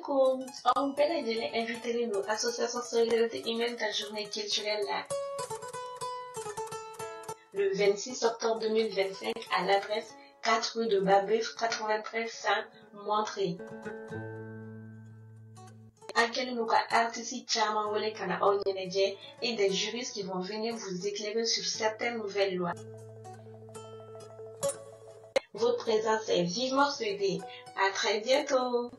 asalaamaaleykum on peut dire invité nous association solidarité humaine la journée culturelle là le 26 octobre 2025 à l'adresse 4 rue de Babeuf 93 100 Montreuil. Accueillez nous artistes Chama Wole Kana Onyeneje et des juristes qui vont venir vous éclairer sur certaines nouvelles lois. Votre présence est vivement souhaitée. À très bientôt.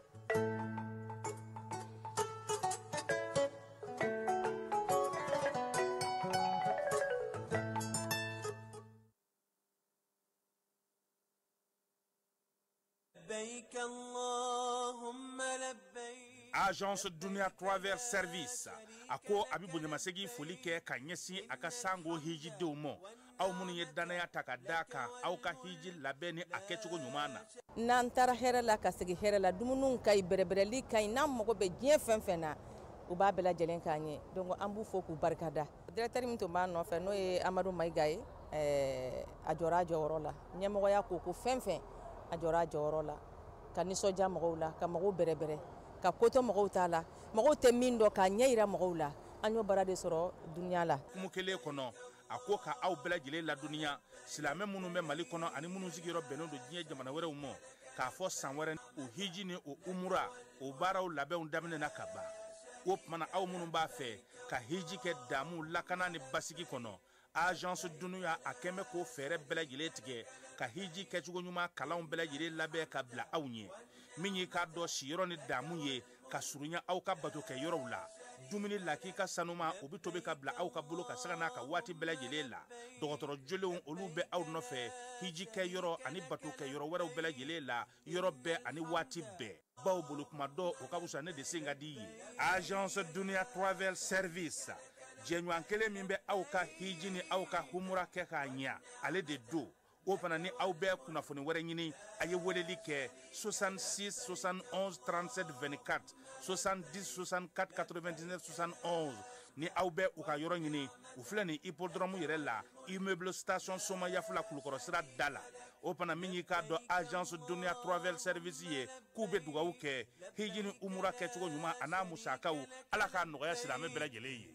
Agence Dunia Travers Service ako abibu nyamasegi folike kanyesi akasango hiji deumo au muni yedana takadaka au ka hiji labeni akechugo nyumana nantara herela kasegi herela dumunun kay berebereli kay nam mogo be dien fenfena u ba bela jelen kanye donc ambu foku barkada directeur minto ma no fe no e Amadou Maïgaye ajora jorola nyamo ya ko fenfen ajora jorola kaniso jamola kamago berebere ka koto mogo tala mogo te mindo ka nyeira mogo la anyo barade soro dunya la kumukele kono akoka au bela jele la dunya silame munu me mali kono ani munu sigiro beno do dien jamana were umo ka fo sanwere o hiji ni o umura o baraw labe on damne na kaba o mana au munu ba fe ka hiji ke damu lakana ni basiki kono agence dunya akeme ko fere bela jele tige ka hiji ke chugo nyuma kala on bela jele labe ka bla awnye minyi ka do shiro ni damu ye ka surunya au ka bato ke yoro la dumuni laki ka sanuma obi tobe ka bla au ka bulo ka sagana ka wati bela jele la dogotoro jole olu be au no fe hiji ke yoro ani bato ke yoro wera bela jele la yoro be ani wati be bawo bulu kuma do o ka busa ne de singa di agence dunia travel service jenyu ankele mimbe au ka hiji ni au ka humura ke ka nya ale de do o fana ni aw bɛɛ kunnafoni wɛrɛ ɲini a ye weleli kɛ 66 71 37 24 70 64 99 71 ni aw bɛɛ u ka yɔrɔ ɲini u filɛ ni hippodrome yɛrɛ la immeuble station soma yafula kulukɔrɔ sira da la o fana min y'i k'a dɔn agence dunia travel service ye k'u bɛ dugawu kɛ hiji ni umura kɛcogo ɲuman a n'a musakaw ala k'a nɔgɔya silamɛ bɛɛ lajɛlen ye.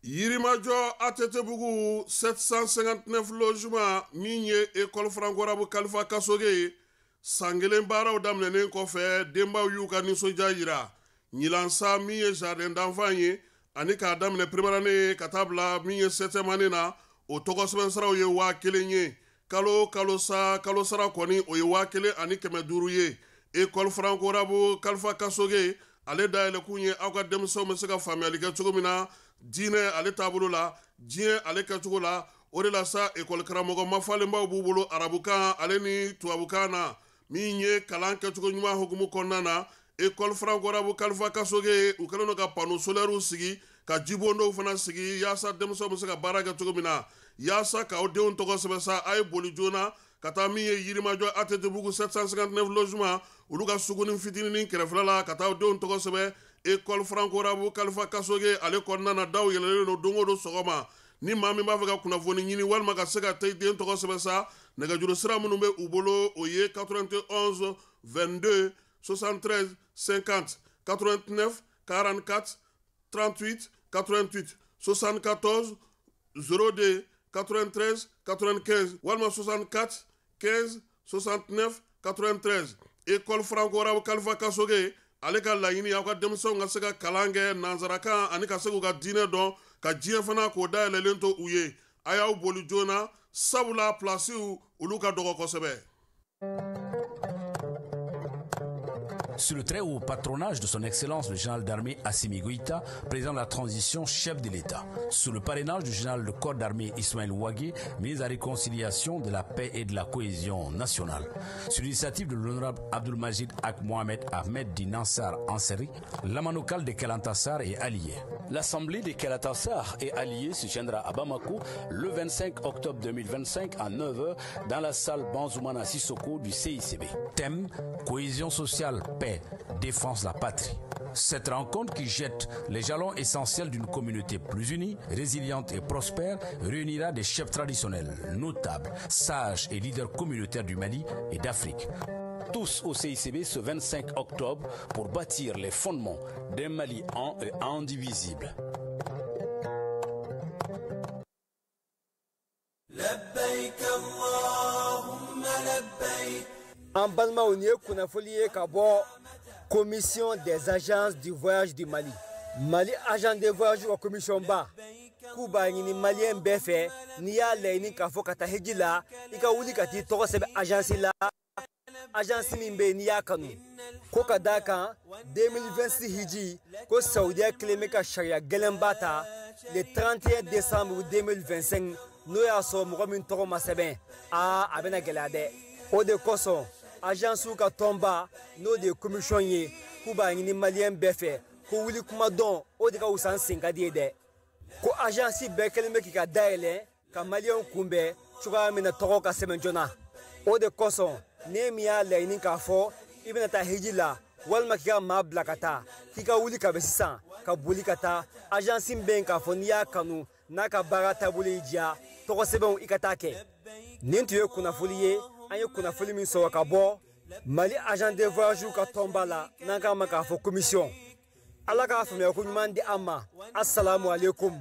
Yirimajɔ Atetebugu 759 logement min ye école franco-arabe Kalifa Kasoge ye san kelen baaraw daminɛnen kɔfɛ denbaw y'u ka nisɔndiya yira ɲilansa min ye jardin d'enfant ye ani k'a daminɛ première année ka taa bila min ye 7e année na o tɔgɔsɛbɛn saraw ye 1000 ye kalo sara kɔni o ye 1000 ani 500 ye école franco-arabe Kalifa Kasoge ale dayɛlɛkun ye aw ka denmisɛnw bɛ se ka faamuyali kɛ cogo min na diinɛ ale taabolo la diɲɛ ale kɛcogo la o de la sa école karamɔgɔ mafalenbaw b'u bolo arabukan ale ni tubabukan na min ye kalan kɛcogo ɲuman hukumu kɔnɔna na école franco-arabe Kalifa Kasoge u kɛlen don ka panneau solaire sigi ka jibondow fana sigi yaasa denmisɛnw bɛ se ka baara kɛ cogo min na yaasa k'aw denw tɔgɔ sɛbɛn sa a ye boli joona ka taa min ye Yirimajɔ Atetebugu 759 logement olu ka suguni fitinin kɛrɛfɛla la ka taa denw tɔgɔ sɛbɛn école franco-arabe Kalifa Kasoge ale kɔnɔna na daw yɛlɛlen don don o don sɔgɔma ni maa min b'a fɛ ka kunnafoni ɲini walima ka se ka taa den tɔgɔ sɛbɛn sa nɛgɛjuru sira minnu bɛ u bolo o ye 91 22 73 50 89 44 38 88 74 02 93 95 walima 64 15 69 93 école franco-arabe Kalifa Kasoge ale ka laɲini aw ka denmisɛnw ka se ka kalan kɛ nanzarakan ani ka se k'u ka diinɛ dɔn ka diɲɛ fana k'o dayɛlɛlen to u ye a y'aw boli joona sabula plasiw olu ka dɔgɔ kosɛbɛ. Sous le très haut patronage de son Excellence le général d'armée Assimi Goïta, président de la transition, chef de l'État. Sous le parrainage du général de corps d'armée Ismaël Ouagé, ministre de la réconciliation, de la paix et de la cohésion nationale. Sur l'initiative de l'honorable Abdulmajid Ak Mohamed Ahmed Dinansar Anseri, l'amanokal de Kelantassar est allié. L'assemblée de Kelantassar et alliés se tiendra à Bamako le 25 octobre 2025 à 9h dans la salle Banzoumana Sissoko du CICB. Thème, cohésion sociale, paix, défense de la patrie. Cette rencontre qui jette les jalons essentiels d'une communauté plus unie, résiliente et prospère réunira des chefs traditionnels, notables, sages et leaders communautaires du Mali et d'Afrique. tous au CICB ce 25 octobre pour bâtir les fondements d'un Mali un et indivisible. En Balma, on est commission des agences du voyage du Mali. Mali agent de voyage ou commission ba. Kuba ni malien befe ni ya leini ka fo kata hejila ika wuli kati to sebe agence la agence min be ni ya kanu ko kadaka 2026 hiji ko Saudiya kleme ka sharia gelembata le 31 décembre 2025 no ya so mo min to ma sebe abena gelade o de koso agence ka tomba no de commission ye Kuba ni malien befe ko wuli kuma don o de ka usan singa de ko agence bekelme ki ka daele ka malion kumbe chuga mina toko ka semenjona o de koso nemia leini ka fo ibina ta hijila walma ki ka mabla kata ki ka wuli ka besisa ka buli kata agence ben ka fo niya kanu na ka bara tabuli dia toko sebon ikatake nintu ye kuna fuliye anye kuna fuli min so ka bo Mali agent de voyage ka tombala na ka maka fo commission alaka fami ko nyumandi amma assalamu alaikum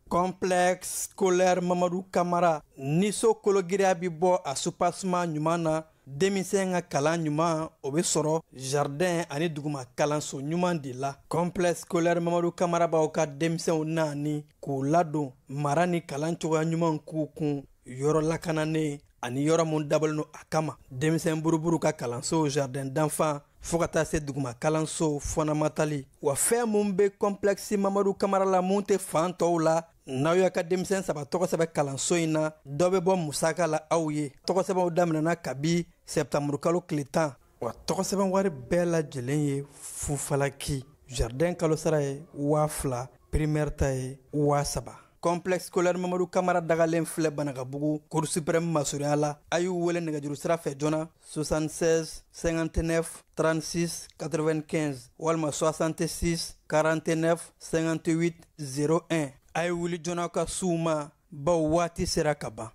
complexe scolaire Mamadou Camara niso kologira bi bo a soupassement nyumana denmisɛn ka kalan ɲuman o be sɔrɔ jardin ani duguma kalanso ɲuman de la complexe scolaire Mamadou Camara b'aw ka denmisɛnw naani k'u ladon mara ni kalan cogoya ɲuman k'u kun yɔrɔ lakananen ani yɔrɔ mun dabalen no a kama denmisɛn buruburu ka kalanso jardin d'enfant fo ka taa se duguma kalanso fondamentali wa fɛn mun be complexe Mamadou Camara la mun tɛ fan tɔw la n'aw y'a ka denmisɛn saba tɔgɔsɛbɛ kalanso in na dɔ bɛ bɔ musaka la aw ye tɔgɔsɛbɛw daminɛna kabi septembre kalo tile 10 wa tɔgɔsɛbɛn wari bɛɛ lajɛlen ye fufalaki jardin kalosara ye 2000 primaire ta ye 3000 complexe scolaire Mamadou Camara dagalen filɛ Banagabugu cour suprême masurunya la a y'u wele nɛgɛjuru sira fɛ joona 76 59 36 95 walima 66 49 58 01 a ye wuli joona ka suw ma baw waati sera ka ban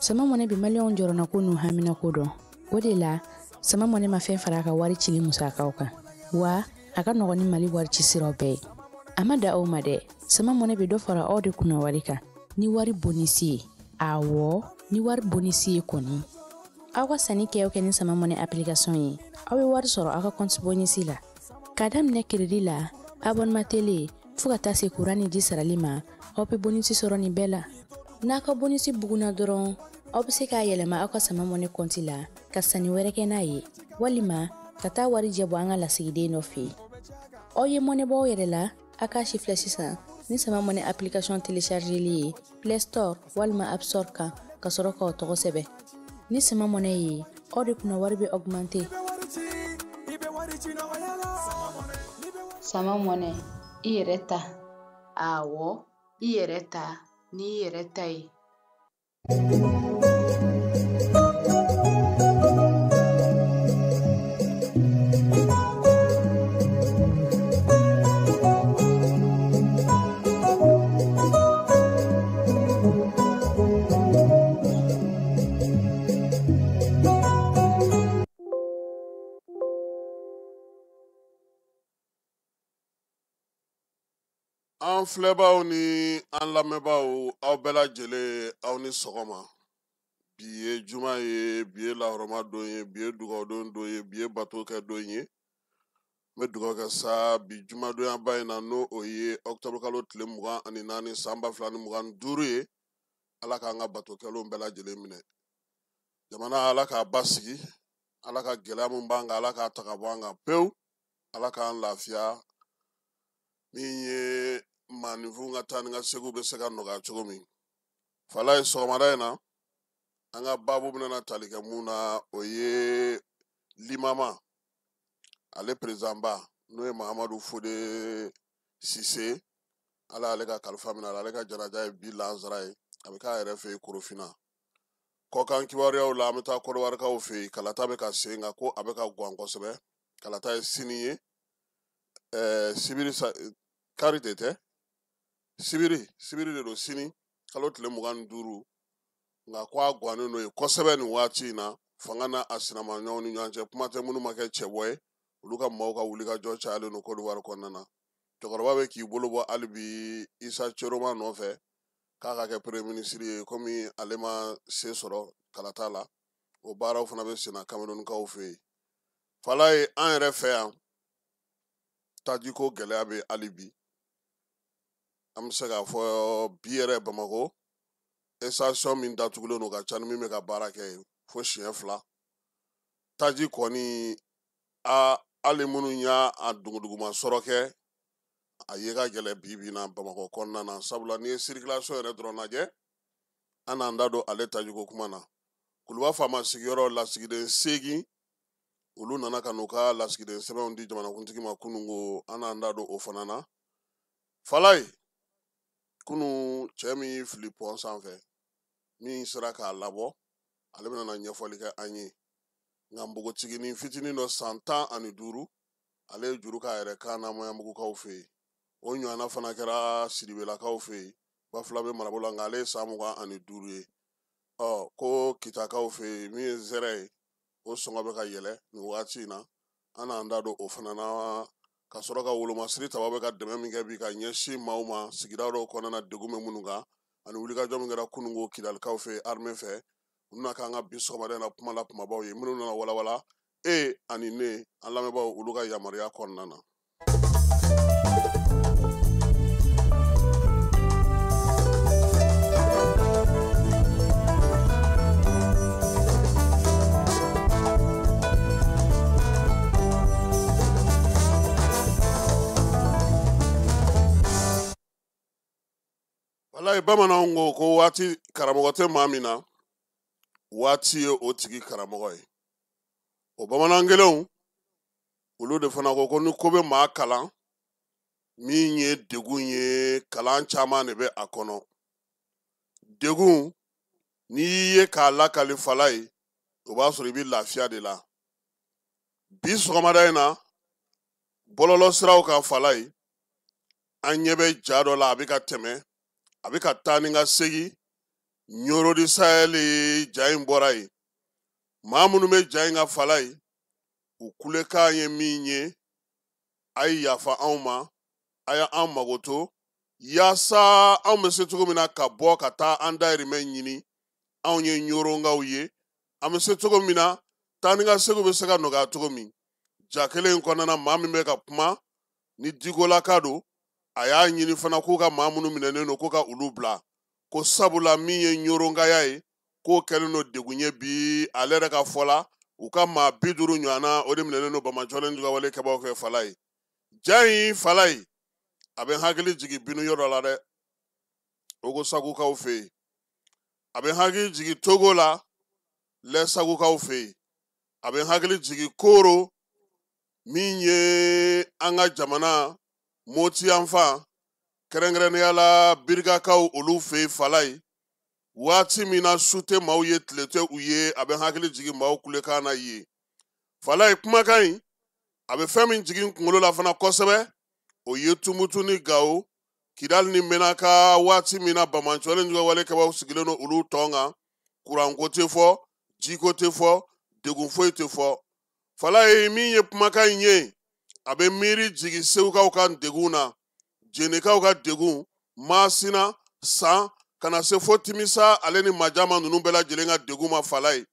sama mɔnɛ bi maliyɛnw jɔrɔna ko n'u hamina ko dɔn o de la sama mɔnɛ ma fɛn fara a ka wari cili musakaw kan wa a ka nɔgɔn ni Mali wari ci siraw bɛɛ ye a ma da aw ma dɛ sama mɔnɛ bi dɔ fara aw de kunna wari kan ni wari bonisi ye awɔ ni wari bonisi ye kɔni aw ka sanni kɛ ni sama mɔnɛ application ye aw bɛ wari sɔrɔ aw ka compte bonisi la k'a daminɛ crédit la abonnement télé fo ka taa se courant ni ji sarali ma aw bɛ bonisi sɔrɔ nin bɛɛ la n'a ka bonisi buguna dɔrɔn aw bɛ se k'a yɛlɛma aw ka sama mɔnɛ compte la ka sanni wɛrɛ kɛ n'a ye walima ka taa wari jɛbɔ an ka lasigiden dɔ fɛ yen aw ye mɔnɛ bɔ aw yɛrɛ la a k'a si filɛ sisan ni sama mɔnɛ application téléchargeli ye Play Store walima App Store kan ka sɔrɔ k'aw tɔgɔ sɛbɛn ni sama mɔnɛ ye aw de kunna wari bɛ augmenter sama mɔnɛ i yɛrɛ ta awɔ i yɛrɛ ta ni i yɛrɛ ta ye an filɛbaaw ni an lamɛnbaaw aw bɛɛ lajɛlen aw ni sɔgɔma bi ye juma ye bi ye lahɔrɔma don ye bi ye dugawudon don ye bi ye bato kɛ don ye n bɛ dugawu kɛ sa bi jumadonyaba in na n'o o ye octobre kalo tile 24 san 2025 ye ala k'an ka batokɛlenw bɛɛ lajɛlen minɛ jamana ala k'a basigi ala ka gɛlɛya min b'an kan ala k'a ta ka bɔ an kan pewu ala k'an lafiya min ye maaninfinw ka taa ni ka segiw bɛ se ka nɔgɔya cogo min fala ye sɔgɔmada in na an ka baabu bɛna tali kɛ mun na o ye limama ale présidentba n'o ye Mahamadu Fode Sise ala y'ale ka kalifa minɛ ale ka janaja ye bi lansara ye a bɛ k'a yɛrɛ fɛ yen Korofina kɔkan kibaruyaw la an bɛ taa Kɔdiwarikaw fɛ yen kalata bɛ ka sen nka ko a bɛ ka gan kosɛbɛ kalata ye sini ye sibiri kari de tɛ sibiri de don sini kalo tile 25 nka ko a gwannen n'o ye kosɛbɛ nin waati in na fanga n'a a sinamaɲɔgɔnw ni ɲɔgɔn cɛ kuma tɛ minnu ma kɛ cɛbɔ ye olu ka maaw ka wulikajɔ cayalen don Côte d'Ivoire kɔnɔna na cɛkɔrɔba bɛ k'i bolo bɔ hali bi Isa Coroma nɔfɛ k'a ka kɛ premier ministre ye komi ale ma se sɔrɔ kalata la o baaraw fana bɛ senna Camerounkaw fɛ yen fala ye an yɛrɛ fɛ yan tajiko gɛlɛya bɛ hali bi an bɛ se k'a fɔ bi yɛrɛ Bamako station min datugulen don ka ca ni min bɛ ka baara kɛ yen fo siɲɛ 2 taji kɔni hali minnu y'a duguduguma sɔrɔ kɛ a ye ka gɛlɛ bi na Bamako kɔnɔna na sabula ni ye circulation yɛrɛ dɔrɔn lajɛ an n'an da don ale tajiko kuma na Kuluba faama sigiyɔrɔ lasigiden 8 olu nana ka n'u ka lasigiden sɛbɛnw di jamanakuntigi ma kunun ko an n'an da don o fana na falaye kunun cɛ min fili pɔn sanfɛ min sera k'a labɔ ale bɛna na ɲɛfɔli kɛ an ye nka npogotiginin fitinin dɔ san 15 ale ye juru k'a yɛrɛ kan Maɲanbugukaw fɛ yen o ɲɔgɔnna fana kɛra Sidibelakaw fɛ yen Bafula bɛ marabolo la nka ale ye san 25 ye ko Kitakaw fɛ yen min ye zɛrɛ ye o sɔngɔ bɛ ka yɛlɛ nin waati in na an n'an da don o fana na ka sɔrɔ ka wolomasiri taba bɛ ka dɛmɛ min kɛ bi ka ɲɛsin maaw ma sigida dɔw kɔnɔna na degun bɛ minnu kan ani wulikajɔ min kɛra kununko Kidalikaw fɛ armée fɛ u bɛna k'an ka bi sɔgɔmada in na kuma la kumabaw ye minnu nana walawala ani ne an lamɛnbaaw olu ka yamaruya kɔnɔna na. Walayi bamananw ko waati karamɔgɔ tɛ maa min na waati ye o tigi karamɔgɔ ye o bamanan kelenw olu de fana ko ni ko bɛ maa kalan min ye degun ye kalan caman de bɛ a kɔnɔ degun n'i ye k'a lakali fala ye o b'a sɔrɔ i bɛ lafiya de la bi sɔgɔmada in na bɔlɔlɔ siraw kan fala ye an ɲɛ bɛ ja dɔ la a bɛ ka tɛmɛ a bɛ ka taa ni ka segin Ɲorodi Sahel ja in bɔra yen maa minnu bɛ ja in ka fala ye u kulekan ye min ye a ye yafa anw ma a ye an mago to yaasa anw bɛ se cogo min na ka bɔ ka taa an dahirimɛ ɲini anw ye Ɲoronkaw ye an bɛ se cogo min na taa ni ka segin bɛ se ka nɔgɔya cogo min ja kelen in kɔnɔna maa min bɛ ka kuma ni Dikolaka don a y'a ɲini fana k'u ka maa minnu minɛnen don k'u ka olu bila ko sabula min ye Ɲoronkaya ye k'o kɛlen don degun ye bi ale yɛrɛ ka fɔ la u ka maa 50 ɲɔgɔnna o de minɛnen don Bamajɔlen Dugawale kɛbaaw fɛ fala ye ja in fala ye a bɛ hakili jigin binu yɔrɔ la dɛ o ko Sagukaw fɛ yen a bɛ hakili jigin Togo la lɛ Sagukaw fɛ yen a bɛ hakili jigin Koro min ye an ka jamana Moti yanfan kɛrɛnkɛrɛnnenya la Birikakaw olu fɛ yen fala ye waati min na su tɛ maaw ye tile tɛ u ye a bɛ hakili jigin maaw kulekan na ye fala ye kumakan in a bɛ fɛn min jigin kunkolo la fana kosɛbɛ o ye Tumutu ni Gawo Kidali ni Menaka waati min na Bamajɔlen Dugawale kɛbaaw sigilen don olu tɔn kan kuranko tɛ fɔ jiko tɛ fɔ degun foyi tɛ fɔ fala ye min ye kumakan in ye a bɛ miiri jigin Segukaw ka degun na Jenekaw ka degun Masina San kana se fo Timisa ale ni Majama ninnu bɛɛ lajɛlen ka degun ma fala ye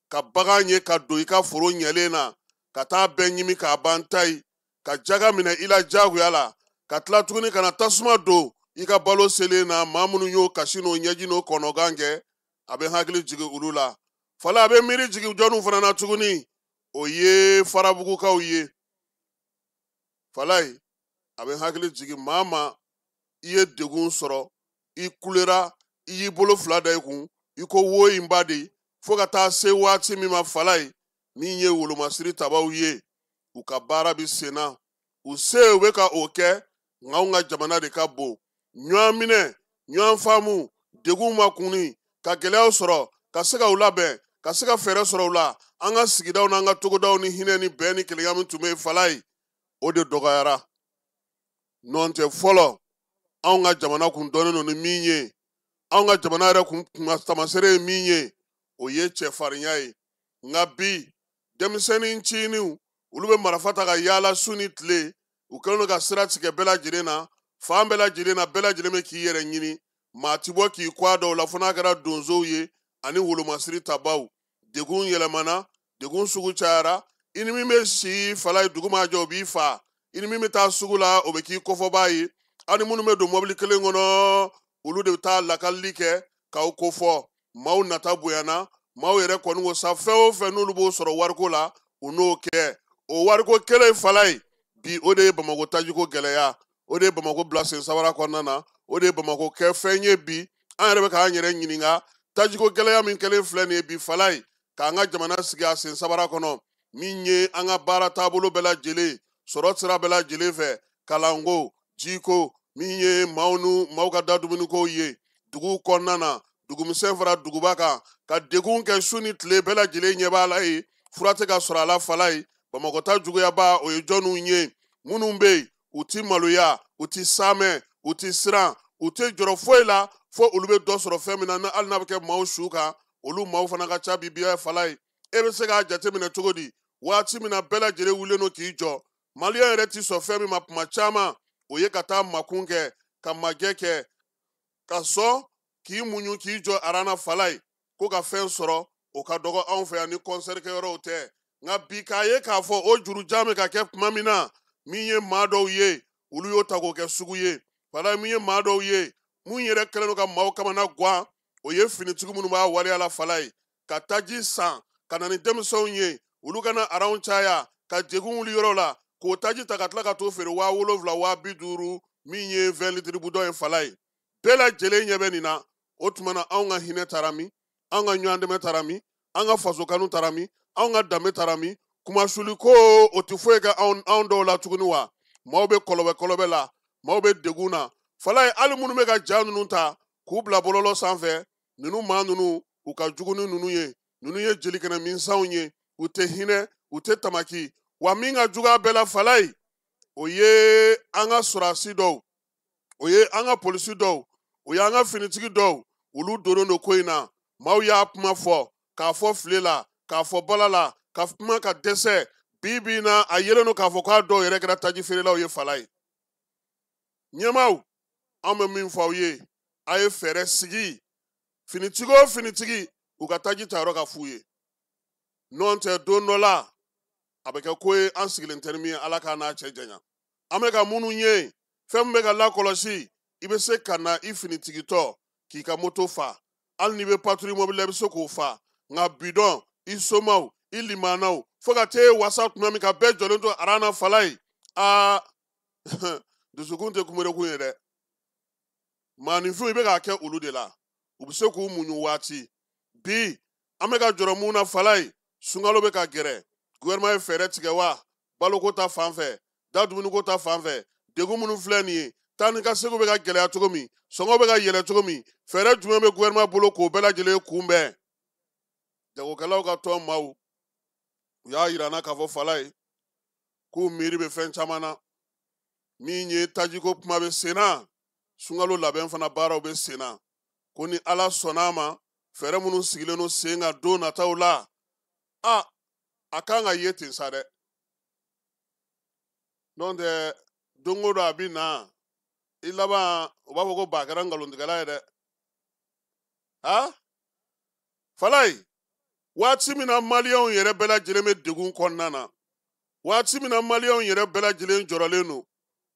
ka bagan ye ka don i ka foro ɲɛlen na ka taa bɛɛ ɲimi k'a ban ta ye ka jaga minɛ i la jagoya la ka tila tuguni kana tasuma don i ka balo selen na maa minnu y'o kasi n'o ɲɛji n'o kɔnɔgan kɛ a bɛ hakili jigin olu la fala a bɛ miiri jigin jɔnniw fana na tuguni o ye Farabugukaw ye fala ye a bɛ hakili jigin maa ma i ye degun sɔrɔ i kulera i y'i bolo 2 da i kun i ko wo in ba de fo ka taa se waati min ma fala ye min ye wolomasiri tabaw ye u ka baara bɛ sen na u se u bɛ ka o kɛ nka anw ka jamana de ka bon ɲɔgɔn minɛ ɲɔgɔn faamu degun ma kunni ka gɛlɛyaw sɔrɔ ka se ka u labɛn ka se ka fɛɛrɛ sɔrɔ u la an ka sigidaw n'an ka togodaw ni hinɛ ni bɛn ni kelenya min tun bɛ yen fala ye o de dɔgɔyara non tɛ fɔlɔ anw ka jamana kun dɔnnen don ni min ye anw ka jamana yɛrɛ kun tamasere ye min ye o ye cɛfarinya ye nka bi denmisɛnnin nciniw olu bɛ marifa ta ka yaala su ni tile u kɛlen don ka sira tigɛ bɛɛ lajɛlen na fan bɛɛ lajɛlen na bɛɛ lajɛlen bɛ k'i yɛrɛ ɲini maa ti bɔ k'i kɔ a dɔw la fo n'a kɛra donsow ye ani wolomasiri tabaw degun yɛlɛmana degun sugu cayara i ni min bɛ si fala ye dugu ma jɔ o b'i fa i ni min bɛ taa sugu la o bɛ k'i kɔfɔbaa ye aw ni minnu bɛ don mɔbili kelen kɔnɔ olu de bɛ taa lakalili kɛ k'aw kofɔ maaw nata bonyana maaw yɛrɛ kɔni ko sa fɛn o fɛn n'olu b'o sɔrɔ wariko la u n'o kɛ o wariko kelen fala ye bi o de ye Bamako tajiko gɛlɛya o de ye Bamako bila sen sabara kɔnɔna na o de ye Bamako kɛ fɛn ye bi an yɛrɛ bɛ k'an yɛrɛ ɲininka tajiko gɛlɛya min kɛlen filɛ nin ye bi fala ye k'an ka jamana sigi a sen sabara kɔnɔ min ye an ka baara taabolo bɛɛ lajɛlen sɔrɔ sira bɛɛ lajɛlen fɛ kalanko jiko min ye maaw ka da dumunikow ye duguw kɔnɔna na dugumisɛn fara duguba kan ka degun kɛ su ni tile bɛɛ lajɛlen ɲɛ b'a la ye fura tɛ ka sɔrɔ a la fala ye Bamako ta juguyaba o ye jɔnniw ye minnu bɛ yen u ti maloya u ti saamɛ u ti siran u ti jɔrɔ foyi la fo olu bɛ dɔ sɔrɔ fɛn min na hali n'a bɛ kɛ maaw su kan olu maaw fana ka ca bi biya fala ye e bɛ se k'a jateminɛ cogo di waati min na bɛɛ lajɛlen wulilen don k'i jɔ maliyɛn yɛrɛ ti sɔn fɛn min ma tuma caman o ye ka taa makun kɛ ka magɛ kɛ ka sɔn k'i muɲu k'i jɔ arana fala ye ko ka fɛn sɔrɔ o ka dɔgɔ anw fɛ yan ni kɔnsɛri kɛyɔrɔw tɛ nka bi k'a ye k'a fɔ o jurujan bɛ ka kɛ tuma min na min ye maa dɔw ye olu y'o ta k'o kɛ sugu ye fala min ye maa dɔw ye mun yɛrɛ kɛlen don ka maaw kamana guwan o ye finitigi minnu b'a waleya la fala ye ka taji san ka na ni denmisɛnw ye olu kana aranw caya ka degun wuli yɔrɔ la k'o taji ta ka tila ka t'o feere 70,000 50,000 min ye 20 litiri budɔn ye fala ye bɛɛ lajɛlen ɲɛ bɛ nin na o tuma na anw ka hinɛ taara min an ka ɲɔgɔn dɛmɛ taara min an ka faso kanu taara min anw ka danbe taara min kumasuli ko o tɛ foyi kɛ anw dɔw la tuguni wa maaw bɛ kɔlɔbɛ la maaw bɛ degun na fala ye hali minnu bɛ ka ja ninnu ta k'u bila bɔlɔlɔ sanfɛ ninnu maa ninnu u ka jugu ni ninnu ye jelikɛnɛ minsanw ye u tɛ hinɛ u tɛ tamaki wa min ka jugu a bɛɛ la fala ye o ye an ka sɔrɔdasi dɔw o ye an ka polisi dɔw o ye an ka finitigi dɔw olu donnen don ko in na maaw y'a kuma fɔ k'a fɔ file la k'a fɔ bala la ka kuma ka dɛsɛ bi na a yelen don k'a fɔ k'a dɔw yɛrɛ kɛra taji feerelaw ye fala ye ɲɛmaaw an bɛ min fɔ aw ye a ye fɛɛrɛ sigi finitigi o finitigi u ka taji ta yɔrɔ ka f'u ye n'o tɛ don dɔ la a bɛ kɛ ko ye an sigilen tɛ ni min ye ala k'a n'a cɛ janya an bɛ ka minnu ye fɛn min bɛ ka lakɔlɔsi i bɛ se ka na i finitigitɔ k'i ka moto fa hali n'i bɛ patrouille mobile la i bɛ se k'o fa nka bidɔn i somaw i limanaw fo ka t'e wasa tuma min ka bɛɛ jɔlen to arana fala ye dusukun tɛ kunberekun ye dɛ maaninfinw i bɛ k'a kɛ olu de la u bɛ se k'u muɲu waati bi an bɛ ka jɔrɔ mun na fala ye sunkalo bɛ ka gɛrɛ gouvernement ye fɛɛrɛ tigɛ wa baloko ta fan fɛ da dumuniko ta fan fɛ degun minnu filɛ nin ye taa ni ka segu bɛ ka gɛlɛya cogo min sɔngɔ bɛ ka yɛlɛ cogo min fɛɛrɛ jumɛn bɛ gouvernement bolo k'o bɛɛ lajɛlen kunbɛn jagokɛlaw ka tɔn maaw u y'a yira n na k'a fɔ fala ye k'u miiri bɛ fɛn caman na min ye tajiko kuma bɛ sen na sunkalo labɛn fana baaraw bɛ sen na ko ni ala sɔnn'a ma fɛɛrɛ minnu sigilen don sen kan don nataw la a kan ka ye ten sa dɛ n'o tɛ don o don a bɛ na i laban u b'a fɔ ko ba kɛra nkalontigɛla ye dɛ fala ye waati min na maliyɛnw yɛrɛ bɛɛ lajɛlen bɛ degun kɔnɔna na waati min na maliyɛnw yɛrɛ bɛɛ lajɛlen jɔrɔlen don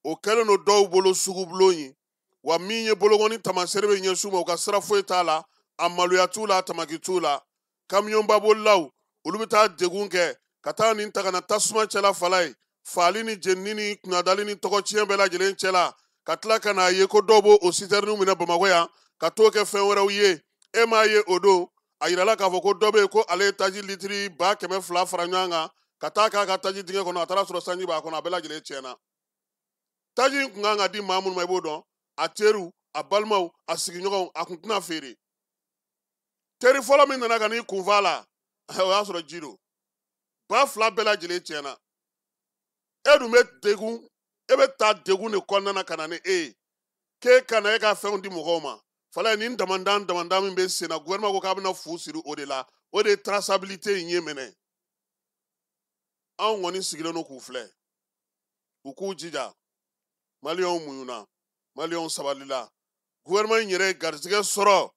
o kɛlen don dɔw bolo sugubulon ye wa min ye bolokɔni tamasere bɛ ɲɛsin ma u ka sira foyi t'a la a maloya t'u la a tamaki t'u la kamiyɔnba bolilaw olu bɛ taa degun kɛ ka taa nin ta ka na tasuma cɛla fala ye faali ni jenini ni kunnadali ni tɔgɔciyɛn bɛɛ lajɛlen cɛla ka tila ka n'a ye ko dɔw b'o sitɛriniw minɛ Bamako yan ka t'o kɛ fɛn wɛrɛw ye e m'a ye o don a yirala k'a fɔ ko dɔ bɛ yen ko ale ye taji litiri 200 fara ɲɔgɔn kan ka taa k'a ka taji dingɛ kɔnɔ a taara sɔrɔ sanji b'a kɔnɔ a bɛɛ lajɛlen tiɲɛna taji in kun kan ka di maa minnu ma i b'o dɔn a teriw a balimaw a sigiɲɔgɔnw a kun tɛna feere teri fɔlɔ min nana ka n'i kunfa la o y'a sɔrɔ ji don 2,000 bɛɛ lajɛlen tiɲɛna e dun bɛ degun e bɛ taa degun de kɔnɔna na ka na ni e ye k'e kana e ka fɛnw di mɔgɔw ma fala ni damandan min bɛ sen na gouvernement ko k'a bɛna fu siri o de la o de ye traçabilité in ye minɛ anw kɔni sigilen don k'u filɛ u k'u jija maliyɛnw muɲuna maliyɛnw sabalila gouvernement in yɛrɛ ye garijɛgɛ sɔrɔ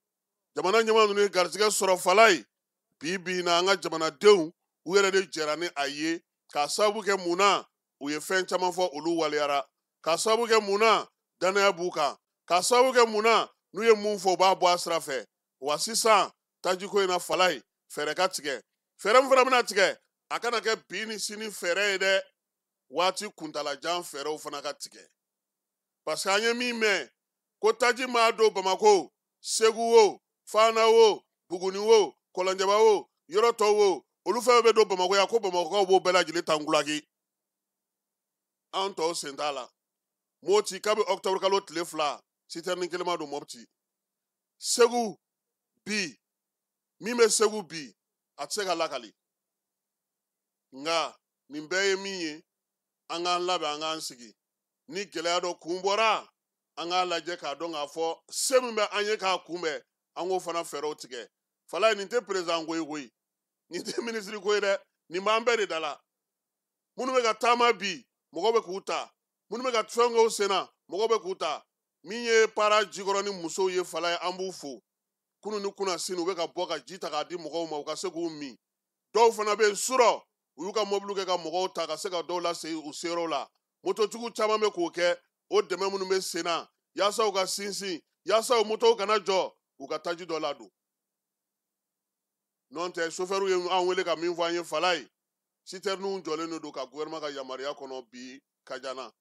jamana ɲɛmaa ninnu ye garijɛgɛ sɔrɔ fala ye bi na an ka jamanadenw u yɛrɛ de jɛra ni a ye k'a sababu kɛ mun na u ye fɛn caman fɔ olu waliyara k'a sababu kɛ mun na danaya b'u kan k'a sababu kɛ mun na n'u ye mun fɔ u b'a bɔ a sira fɛ wa sisan tajiko in na fala ye fɛɛrɛ ka tigɛ fɛɛrɛ min fana bɛna tigɛ a kana kɛ bi ni sini fɛɛrɛ ye dɛ waati kuntalajan fɛɛrɛw fana ka tigɛ parce que an ye min mɛn ko taji maa don Bamako Segu o Fana o Buguni o Kɔlɔnjɛba o yɔrɔ tɔw o olu fɛn bɛ don Bamako yan ko Bamakɔkaw b'o bɛɛ lajɛlen ta ngulaki an tɔw sen t'a la Moti kabi octobre kalo tile 2 citerne kelen ma don Mopti Segu bi min bɛ Segu bi a tɛ se ka lakali nka nin bɛɛ ye min ye an k'an labɛn an k'an sigi ni gɛlɛya dɔ kun bɔra an k'a lajɛ k'a dɔn k'a fɔ se min bɛ an ye k'a kunbɛn an k'o fana fɛɛrɛw tigɛ fala nin tɛ président ko ye koyi nin tɛ ministre ko ye dɛ nin b'an bɛɛ de da la minnu bɛ ka taama bi mɔgɔw bɛ k'u ta minnu bɛ ka fɛn kɛ u sen na mɔgɔw bɛ k'u ta min ye para jikɔrɔ ni musow ye fala ye an b'u fo kunun ni kunna sini u bɛ ka bɔ ka ji ta k'a di mɔgɔw ma u ka se k'u min dɔw fana bɛ yen surɔ u y'u ka mobili kɛ ka mɔgɔw ta ka se ka dɔw lase u seyɔrɔ la mototigiw caman bɛ k'o kɛ o dɛmɛ minnu bɛ sen na yaasa u ka sinsin yaasa o motow kana jɔ u ka taji dɔ ladon n'o tɛ chauffeur ye an wele ka min fɔ an ye fala ye citerne jɔlen don ka gouvernement ka yamaruya kɔnɔ bi Kajana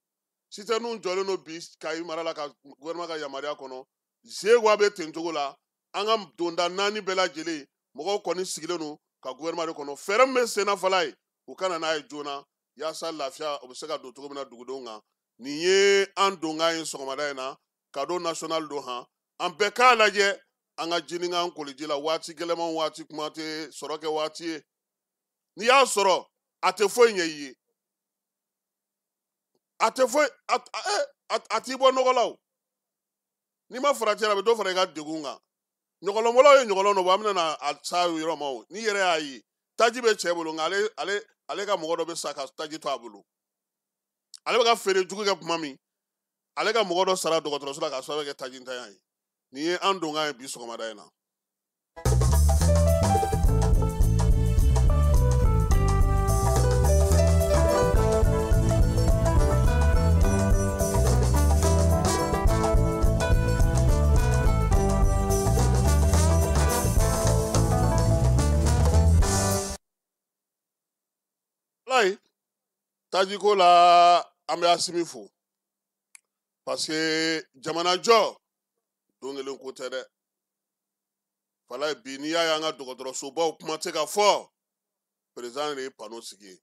citerne jɔlen don bi Kayi mara la ka gouvernement ka yamaruya kɔnɔ Zewa bɛ ten cogo la an ka donda 4 bɛɛ lajɛlen mɔgɔw kɔni sigilen don ka gouvernement de kɔnɔ fɛɛrɛ min bɛ sen na fala ye u kana n'a ye joona yaasa lafiya o bɛ se ka don cogo min na dugudenw kan nin ye an donkan ye sɔgɔmada in na cadeau national don han an bɛɛ k'a lajɛ an ka jinin k'an koliji la waati gɛlɛman waati kuma tɛ sɔrɔ kɛ waati ye n'i y'a sɔrɔ a tɛ foyi ɲɛ i ye a tɛ foyi a t'i bɔ nɔgɔ la o n'i ma farati a bɛ dɔ fara i ka degun kan ɲɔgɔlɔnbɔlaw ye ɲɔgɔlɔn dɔ bɔ an bɛna a sa yɔrɔ ma o n'i yɛrɛ y'a ye taji bɛ cɛ bolo nka ale ka mɔgɔ dɔ bɛ sa ka taji to a bolo ale bɛ ka feere jugu kɛ kuma min ale ka mɔgɔ dɔ sara dɔgɔtɔrɔso la k'a sababu kɛ taji ntanya ye nin ye an donkan ye bi sɔgɔmada in na tajiko la an bɛ Asimi fo parce que jamana jɔ don kelen ko tɛ dɛ fala bi n'i y'a ye an ka dɔgɔtɔrɔsobaw kuma tɛ ka fɔ président de ye pano sigi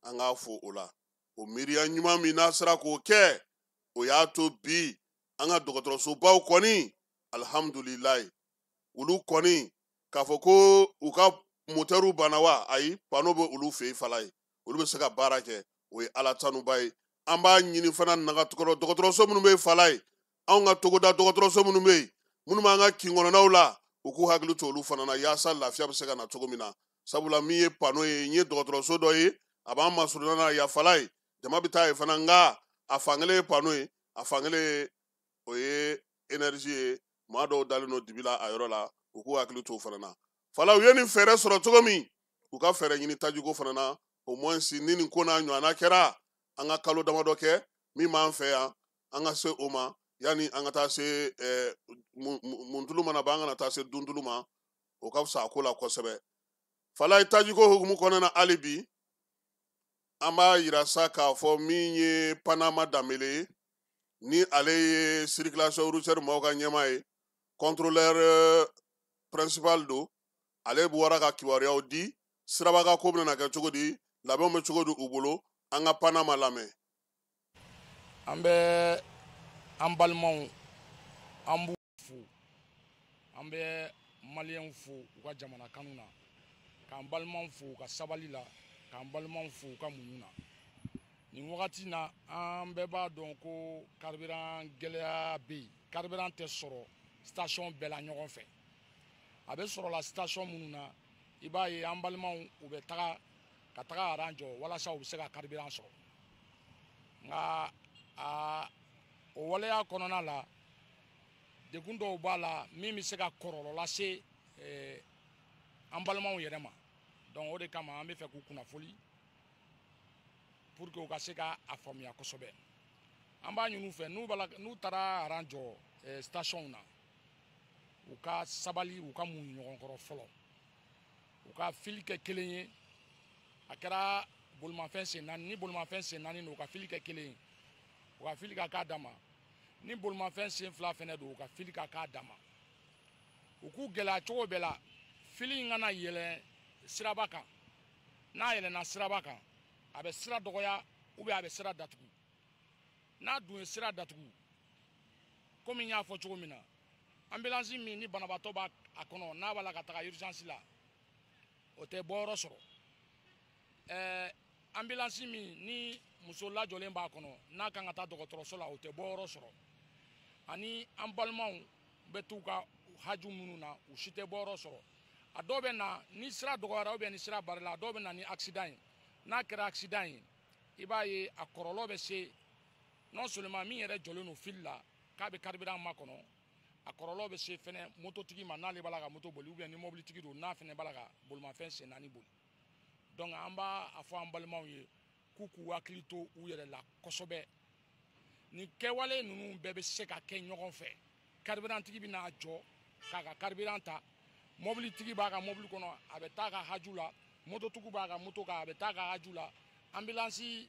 an k'a fo o la o miiriya ɲuman min n'a sera k'o kɛ o y'a to bi an ka dɔgɔtɔrɔsobaw kɔni alihamudulilayi olu kɔni k'a fɔ ko u ka motɛriw banna wa ayi pano bɛ olu fɛ yen fala ye olu bɛ se ka baara kɛ o ye ala tanuba ye an b'a ɲini fana nagatukɔrɔ dɔgɔtɔrɔso minnu bɛ yen fala ye anw ka togoda dɔgɔtɔrɔso minnu bɛ yen minnu b'an ka kin kɔnɔnaw la u k'u hakili to olu fana na yaasa lafiya bɛ se ka na cogo min na sabula min ye pano ye n ye dɔgɔtɔrɔso dɔ ye a b'an masurunya na yafala ye jama bɛ taa ye fana nka a fankelen ye pano ye a fankelen o ye énergie ye maa dɔw dalen don dibi la a yɔrɔ la u k'u hakili to o fana na fala u ye nin fɛɛrɛ sɔrɔ cogo min u ka fɛɛrɛ ɲini tajiko fana na au moins ni nin ko n'a ɲɔgɔnna kɛra an ka kalo damadɔ kɛ min b'an fɛ yan an ka se o ma yanni an ka taa se muntulu mana ban an kana taa se duntulu ma o ka fisa a ko la kosɛbɛ fala ye tajiko hukumu kɔnɔna na hali bi an b'a yira sa k'a fɔ min ye Panama Dambele ye ni ale ye circulation routière mɔgɔw ka ɲɛmaa ye contrôleur principal don ale bɔra ka kibaruyaw di siraba ka ko bɛna kɛ cogo di labɛnw bɛ cogo di u bolo an ka Panama lamɛn an bɛ an balimaw an b'u fo an bɛ maliyɛnw fo u ka jamana kanu na k'an balimaw fo u ka sabali la k'an balimaw fo u ka muɲu na nin wagati na an bɛɛ b'a dɔn ko carburant gɛlɛya bɛ yen carburant tɛ sɔrɔ station bɛɛ la ɲɔgɔn fɛ a bɛ sɔrɔ la station minnu na i b'a ye an balimaw u bɛ taga ka taga aran jɔ walasa u bɛ se ka carburant sɔrɔ nka o waleya kɔnɔna la degun dɔw b'a la min bɛ se ka kɔlɔlɔ lase an balimaw yɛrɛ ma donc o de kama an bɛ fɛ k'u kunnafoni pour que u ka se ka a faamuya kosɛbɛ an b'a ɲini u fɛ n'u taara aran jɔ station na u ka sabali u ka mun ɲɔgɔn kɔrɔ fɔlɔ u ka fili kɛ kelen ye a kɛra bolimafɛn sen naani ni bolimafɛn sen naani don u ka fili kɛ kelen ye u ka fili ka k'a dama ni bolimafɛn sen fila fɛnɛ don u ka fili ka k'a dama u k'u gɛlɛya cogo bɛɛ la fili in kana yɛlɛ siraba kan n'a yɛlɛnna siraba kan a bɛ sira dɔgɔya ou bien a bɛ sira datugu n'a dun ye sira datugu komi n y'a fɔ cogo min na ambulance min ni banabaatɔ b'a kɔnɔ n'a b'a la ka taga urgence la o tɛ bɔyɔrɔ sɔrɔ ambulance min ni muso lajɔlen b'a kɔnɔ n'a kan ka taa dɔgɔtɔrɔso la o tɛ bɔyɔrɔ sɔrɔ ani an balimaw bɛ t'u ka haju minnu na u si tɛ bɔyɔrɔ sɔrɔ a dɔw bɛ na ni sira dɔgɔyara ou bien ni sira barila a dɔw bɛ na ni accident ye n'a kɛra accident ye i b'a ye a kɔlɔlɔ bɛ se non seulement min yɛrɛ jɔlen don fili la k'a bɛ carburant makɔnɔ a kɔlɔlɔ bɛ se fɛnɛ mototigi ma n'ale b'a la ka moto boli ou bien ni mobilitigi don n'a fɛnɛ b'a la ka bolimafɛn sen naani boli donc an b'a fɔ an balimaw ye k'u k'u hakili to u yɛrɛ la kosɛbɛ nin kɛwale ninnu bɛɛ bɛ se ka kɛ ɲɔgɔn fɛ carburantigi bɛ n'a jɔ k'a ka carburant ta mobilitigi b'a ka mobili kɔnɔ a bɛ taa ka haju la mototigiw b'a ka moto kan a bɛ taa ka haju la ambulance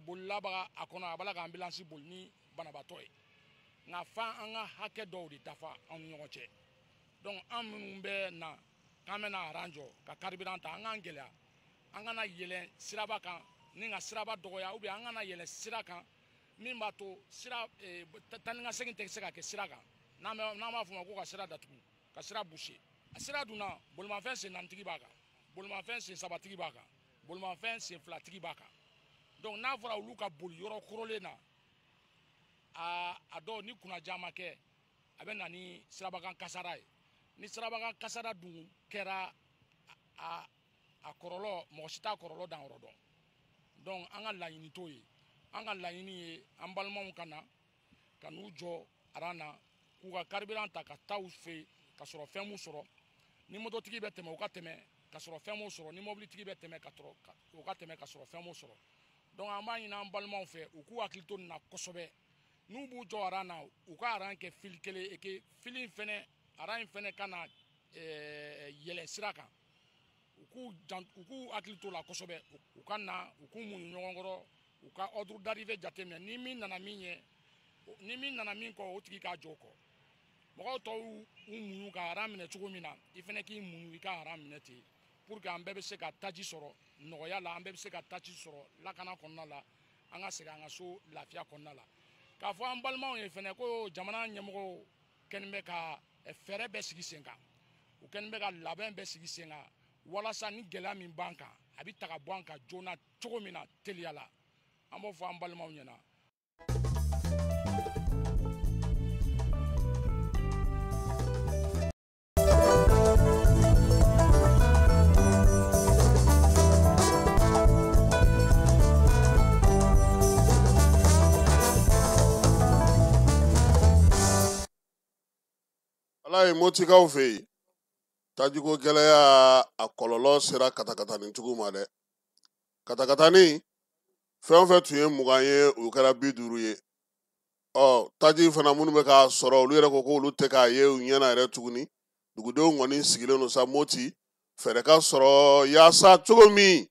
bolila b'a a kɔnɔ a b'a la ka ambulance boli ni banabaatɔ ye nka fa an ka hakɛ dɔw de dafa an ni ɲɔgɔn cɛ donc an minnu bɛ na k'an bɛna aran jɔ ka carburant ta an k'an gɛlɛya an kana yɛlɛn siraba kan ni ka siraba dɔgɔya ou bien an kana yɛlɛn sira kan min b'a to sira taa ni ka segin tɛ se ka kɛ sira kan n'an b'a fɔ o ma ko ka sira datugu ka sira boucher a sira dunna bolimafɛn sen naanitigi b'a kan bolimafɛn sen sabatigi b'a kan bolimafɛn sen filatigi b'a kan donc n'a fɔra olu ka boli yɔrɔ korolen na a dɔw ni kunnaja ma kɛ a bɛ na ni sirabakan kasara ye ni sirabakan kasara dun kɛra a kɔrɔlɔ mɔgɔ si t'a kɔrɔlɔ dan yɔrɔ dɔn donc an ka laɲini t'o ye an ka laɲini ye an balimaw ka na ka n'u jɔ aran na k'u ka carburant ta ka taa u fɛ ka sɔrɔ fɛn m'u sɔrɔ ni mototigi bɛ tɛmɛ u ka tɛmɛ ka sɔrɔ fɛn m'u sɔrɔ ni mobilitigi bɛ tɛmɛ u ka tɛmɛ ka sɔrɔ fɛn m'u sɔrɔ donc an b'a ɲini an balimaw fɛ u k'u hakili to nin na kosɛbɛ n'u b'u jɔ aran na u ka aran kɛ fili kelen et que fili in fɛnɛ aran in fɛnɛ ka na yɛlɛn sira kan u k'u hakili to la kosɛbɛ u ka na u k'u muɲu ɲɔgɔn kɔrɔ u ka ordre d'arrivée jateminɛ ni min nana min kɔ o tigi k'a jɔ o kɔ mɔgɔw tɔw u muɲu ka aran minɛ cogo min na i fɛnɛ k'i muɲu i ka aran minɛ ten pour que an bɛɛ bɛ se ka taji sɔrɔ nɔgɔya la an bɛɛ bɛ se ka taji sɔrɔ lakana kɔnɔna la an ka segin an ka so lafiya kɔnɔna la k'a fɔ an balimaw ye fɛnɛ ko jamana ɲɛmɔgɔw kɛlen bɛ ka fɛɛrɛ bɛɛ sigi sen kan u kɛlen bɛ ka labɛn bɛɛ sigi sen kan walasa ni gɛlɛya min b'an kan a bɛ ta ka bɔ an kan joona cogo min na teliya la an b'o fɔ an balimaw ɲɛna. Ala ye motikaw fɛ yen tajiko gɛlɛya a kɔlɔlɔ sera katakatanintigiw ma dɛ katakatani fɛn o fɛn tun ye 20 ye o kɛra 50 ye taji fana minnu bɛ k'a sɔrɔ olu yɛrɛ ko k'olu tɛ k'a ye u ɲɛna yɛrɛ tuguni dugudenw kɔni sigilen don sa moti fɛɛrɛ ka sɔrɔ yaasa cogo min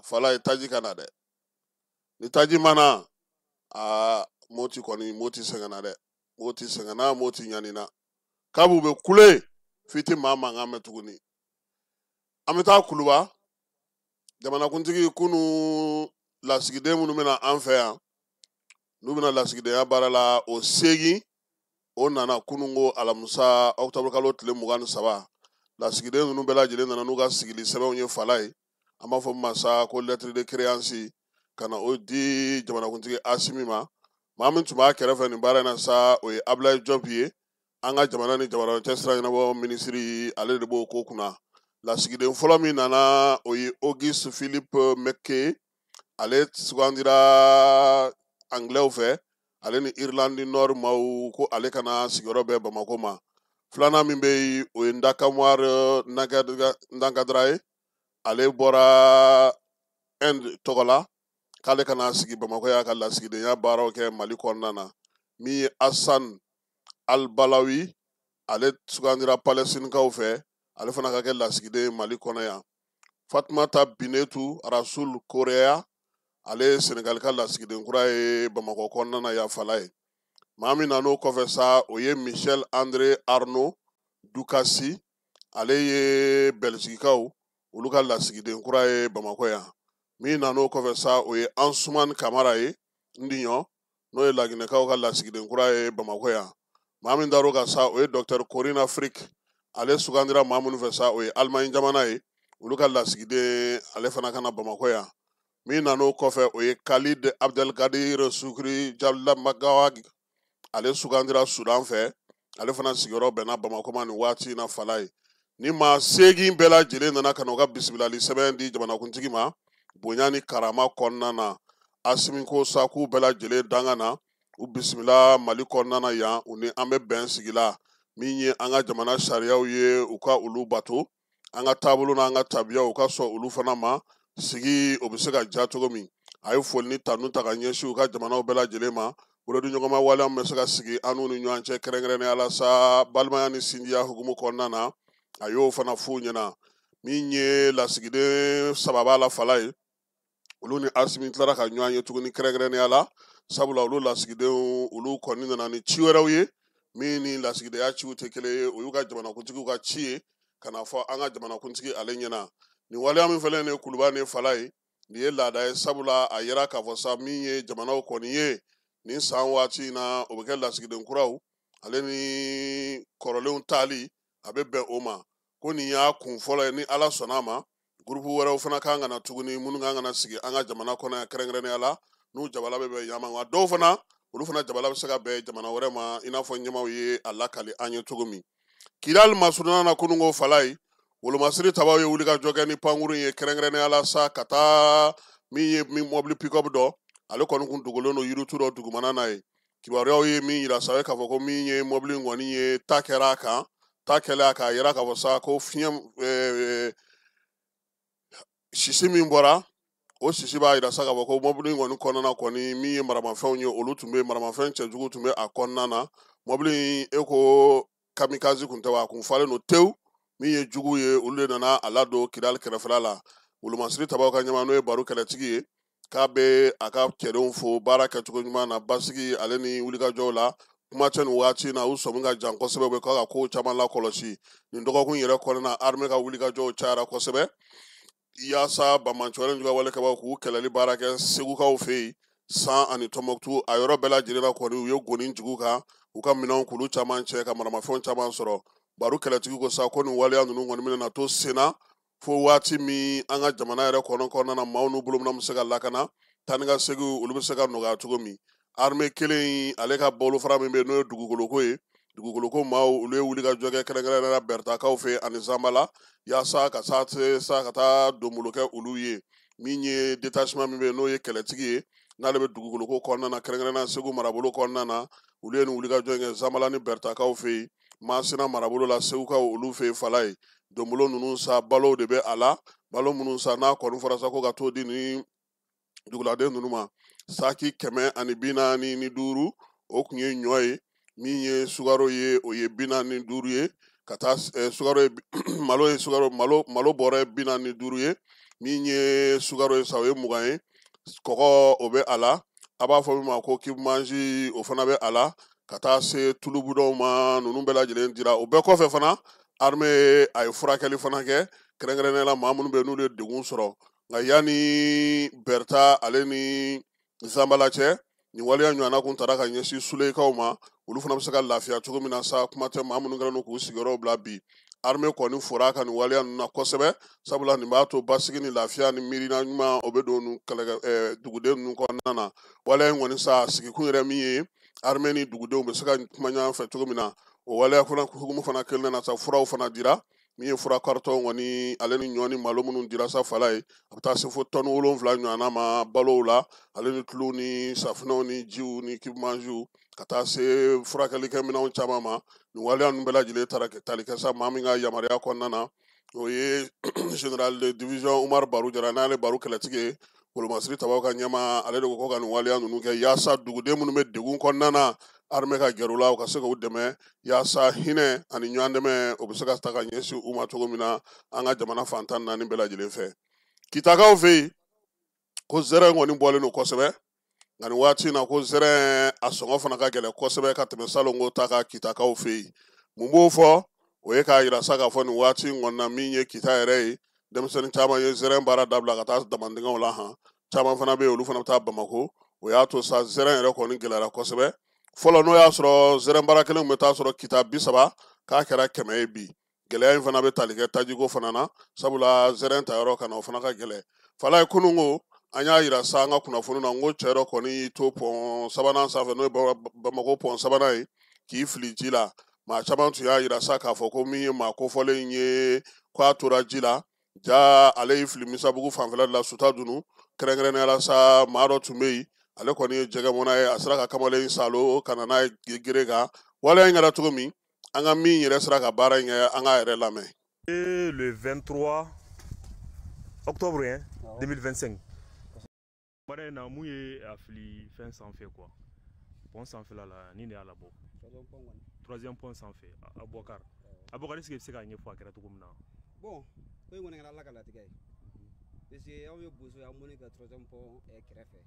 fala ye taji ka na dɛ ni taji mana moti sɛgɛnna dɛ moti sɛgɛnna moti ɲanina kabu bɛ kule fiti maa mankan mɛn tuguni an bɛ taa kuluba jamanakuntigi kunu lasigiden minnu bɛna an fɛ yan n'u bɛna lasigidenya baara la o 8 o nana kunungo alamisa octobre kalo tile 23 lasigiden ninnu bɛɛ lajɛlen nana n'u ka sigili sɛbɛnw ye fala ye an b'a fɔ masa ko lettre de créance kana o di jamanakuntigi Asimi ma. Maa min tun b'a kɛrɛfɛ nin baara in na sa o ye Ablaye Diop ye, an ka jamana ni jamana cɛ sira ɲɛnabɔ minisiri, ale de b'o ko kunna. Lasigiden fɔlɔ min nana o ye Auguste Philippe Mekke, ale sugandira anglais fɛ, ale ni Irlande Nord maaw ko ale kana sigiyɔrɔ bɛɛ Bamako ma. Filanan min bɛ yen o ye Ndakamwar Ndankadra ye, ale bɔra Inde tɔgɔ la, k'ale kana sigi Bamako y'a ka lasigidenya baaraw kɛ Mali kɔnɔna na. Min ye Hassan Al-Balawi, ale sugandira Palestinikaw fɛ, ale fana ka kɛ lasigiden Mali kɔnɔ yan. Fatumata Binetu Rasul Korea, ale Senegal ka lasigiden kura ye Bamako kɔnɔna na yafala ye. Maa min nan'o kɔfɛ sa o ye Michel André Arnaud Dukasi, ale ye Belgikaw, olu ka lasigiden kura ye Bamako yan. Min nan'o kɔfɛ sa o ye Ansuman Kamara ye, Ndiɲɔ, n'o ye Laginɛkaw ka lasigiden kura ye Bamako yan. Maa min dar'o kan sa o ye Dr Corina Frick, ale sugandira maa minnu fɛ sa o ye Allemagne jamana ye, olu ka lasigiden ale fana kana Bamako yan. Min nan'o kɔfɛ o ye Khalid Abdelkadir Sukri Jallamagawa, ale sugandira Sudan fɛ, ale fana sigiyɔrɔ bɛnna Bamako ma nin waati in na fala ye. Ni maa 8 bɛɛ lajɛlen nana ka na u ka bisimilali sɛbɛn di jamanakuntigi ma bonya ni karama kɔnɔna na. Asimi ko sa k'u bɛɛ lajɛlen danga na u bisimila Mali kɔnɔna na yan, u ni an bɛ bɛn sigila min ye an ka jamana sariyaw ye, u ka olu bato, an ka taabolo n'an ka tabiyaw u ka sɔn olu fana ma, sigi o bɛ se ka ja cogo min. A ye foli ni tanu ta ka ɲɛsin u ka jamanaw bɛɛ lajɛlen ma. Bolodiɲɔgɔnma waleya min bɛ se ka sigi an n'u ni ɲɔgɔn cɛ kɛrɛnkɛrɛnnenya la sa balimaya ni sinjiya hukumu kɔnɔna na, a y'o fana f'u ɲɛna. Min ye lasigiden sababa la fala ye, olu ni Asimi tilara ka ɲɔgɔn ye tuguni kɛrɛnkɛrɛnnenya la, sabula olu lasigidenw olu kɔni nana ni ci wɛrɛw ye min ni lasigidenya ciw tɛ kelen ye. O y'u ka jamanakuntigiw ka ci ye ka na fɔ an ka jamanakuntigi ale ɲɛna. Nin waleya min fɛnɛ ni kuluba ni fala ye, nin ye laada ye, sabula a yera k'a fɔ sa min ye jamanaw kɔni ye nin san waati in na o bɛ kɛ lasigiden kuraw, ale ni kɔrɔlenw tali a bɛ bɛn o ma. Ko nin y'a kun fɔlɔ ye, ni Ala sɔnna ma gurupu wɛrɛw fana kan ka na tuguni minnu kan ka na sigi an ka jamana kɔnɔ yan kɛrɛnkɛrɛnnenya la, n'u jabala bɛ bɛn ɲama ma. Dɔw fana olu fana jabala bɛ se ka bɛn jamana wɛrɛ ma i n'a fɔ ɲɛmaw ye a lakali an ye cogo min. Kidali masurunya na kunungo fala ye, wolomasiri tabaw ye wuli ka jɔ kɛ ni pankuru ye kɛrɛnkɛrɛnnenya la sa ka taa min ye mɔbili pick-up dɔ, ale kɔni kun dogolen don yiritu dɔ dugumana na ye. Kibaruyaw ye min yira sa ye k'a fɔ ko min ye mɔbili kɔni ye ta kɛra a kan, ta kɛlɛ a kan, a yera k'a fɔ sa ko fiɲɛ sisi min bɔra, o sisi b'a yira sa k'a fɔ ko mɔbili kɔni kɔnɔna kɔni min ye maramafɛnw ye olu tun bɛ maramafɛn cɛjugu tun bɛ a kɔnɔna na. Mɔbili e ko kamikazi kun tɛ wa, a kun falen don tewu, min ye jugu ye olu de nana a ladon Kidali kɛrɛfɛla la. Wolomasiri tabaw ka ɲɛma n'o ye baro kɛlɛtigi ye, k'a bɛ a ka cɛdenw fo baara kɛcogo ɲuman na, basigi ale ni wulikajɔw la. Kuma tɛ nin waati in na u sɔmi ka jan kosɛbɛ, u bɛ k'a ka kow caman lakɔlɔsi. Nin dɔgɔkun yɛrɛ kɔnɔna armée ka wulikajɔw cayara kosɛbɛ, yaasa Bamancɔrɛn juguya walekɛbaw k'u kɛlɛli baara kɛ Segukaw fɛ yen, San ani Tɔnbɔkutu a yɔrɔ bɛɛ lajɛlen na kɔni u ye goni jugu kan, u ka minɛnw k'olu caman cɛ ka maramafɛnw caman sɔrɔ. Baro kɛlɛtigi ko sa ko nin waleya ninnu kɔni bɛna to senna fo waati min an ka jamana yɛrɛ kɔnɔna na maaw n'u bolomina bɛ se ka lakana, taa ni ka segin olu bɛ se ka nɔgɔya cogo min. Armée kelen ale ka bolofara min bɛ yen n'o ye dugukoloko ye, dugukoloko maaw olu ye wuli ka jɔ kɛ kɛrɛnkɛrɛnnenya Bɛrɛtakaw fɛ ani Zanbala, yaasa ka ka taa donbolo kɛ olu ye. Min ye détachement min bɛ yen n'o ye kɛlɛtigi ye, n'ale bɛ dugukoloko kɔnɔna na kɛrɛnkɛrɛnnenya Segu marabolo kɔnɔna na, olu ye nin wuli ka jɔ kɛ Zanbala ni Bɛrɛtakaw fɛ yen, Masina marabolo la Segukaw olu fɛ yen fala ye. Donbolo ninnu sa balow de bɛ a la, balo minnu sa n'a kɔni fɔra sa ko ka t'o di ni duguladen ninnu ma. Saki 445 o kun ye ɲɔ ye, min ye sukaro ye o ye 45 ye, ka taa sukaro malo ye malo bɔrɛ 45 ye, min ye sukaro ye sa o ye 20 ye, kɔgɔ o bɛ a la, a b'a fɔ min ma ko kibumanji o fana bɛ a la, ka taa se tulubudaw ma, ninnu bɛɛ lajɛlen dira. O bɛɛ kɔfɛ fana armée a ye furakɛli fana kɛ kɛrɛnkɛrɛnnenya la maa minnu bɛ yen n'olu ye degun sɔrɔ. Nka yanni Bɛrɛta ale ni Zanbala cɛ nin waleya ɲɔgɔnna kun taara ka ɲɛsin Suleyikaw ma, olu fana bɛ se ka lafiya cogo min na sa kuma tɛ maa minnu kɛlen don k'u sigiyɔrɔw bila bi armée kɔni fora ka nin waleya ninnu na kosɛbɛ sabula nin b'a to basigi ni lafiya ni miirina ɲuman o bɛ don duguden ninnu kɔnɔna na waleya in kɔni sa sigikun yɛrɛ min ye armée ni dugudenw bɛ se ka kuma ɲɔgɔn fɛ cogo min na o waleya fana hukumu fana kelen na sa furaw fana dira min ye fura kartɔn kɔni ale ni ɲɔ ni malo minnu dira sa fala ye a bɛ taa se fo tɔni 7 ɲɔgɔnna ma balow la ale ni tulu ni safinɛw ni jiw ni kibumanjiw ka taa se furakɛlikɛ minɛnw caman ma nin waleya ninnu bɛɛ lajɛlen tali kɛ sa maa min ka yamaruya kɔnɔna na o ye général de division Umar Baru Jara n'ale Baru kɛlɛtigi ye Kolomasiri Tabaw ka ɲɛma ale de ko ka nin waleya ninnu kɛ yaasa duguden minnu bɛ degun kɔnɔna na armée ka gɛrɛ u la u ka se k'u dɛmɛ yaasa hinɛ ani ɲɔgɔn dɛmɛ o bɛ se ka ta ka ɲɛsin u ma cogo min na an ka jamana fantan naani bɛɛ lajɛlen fɛ kitakaw fɛ yen ko zɛrɛn kɔni bɔlen don kosɛbɛ nka nin waati in na ko zɛrɛn a sɔngɔ fana ka gɛlɛn kosɛbɛ ka tɛmɛ salongo ta ka kitakaw fɛ yen mun b'o fɔ o ye k'a yira sa k'a fɔ nin waati in kɔnɔna min ye kita yɛrɛ ye denmisɛnnin caman ye zɛrɛn baara dabila ka taa damandingɛw la han caman fana bɛ yen olu fana bɛ taa Bamako o y'a to sa zɛrɛn yɛrɛ kɔni gɛlɛyara kosɛbɛ fɔlɔ n'o y'a sɔrɔ zɛrɛn baara kelen bɛ taa sɔrɔ kita 30 k'a kɛra 100 ye bi gɛlɛya in fana bɛ tali kɛ tajiko fana na sabula zɛrɛn ta yɔrɔ kana o fana ka gɛlɛn fala ye kununko an y'a yira sa an ka kunnafoni na n ko cɛ dɔ kɔni y'i to pɔn sabanan sanfɛ n'o ye Bamako pɔn sabanan ye k'i fili ji la maa caman tun y'a yira sa k'a fɔ ko min ye maa kofɔlen ye k'a tora ji la ja ale y'i fili Misabugu fanfɛla la Suta Dunu kɛrɛnkɛrɛnnenya la sa maa dɔ tun bɛ yen ale kɔni ye jɛgɛmɔna ye a sera ka kamalen salo ka na n'a ye gere kan waleya in kɛra cogo min an ka min yɛrɛ sera ka baara in kɛ an k'a yɛrɛ lamɛn. Le 23 octobre 2025. Baara in na mun ye a fili fɛn sanfɛ quoi pont sanfɛla la ni de y'a labɔ 3e pont sanfɛ Abubakar est-ce que bɛ se k'a ɲɛfɔ a kɛra cogo min na. Bon ko in kɔni kɛra Ala ka latigɛ ye parce que anw ye bozo ye an mɔni ka 3e pont kɛrɛfɛ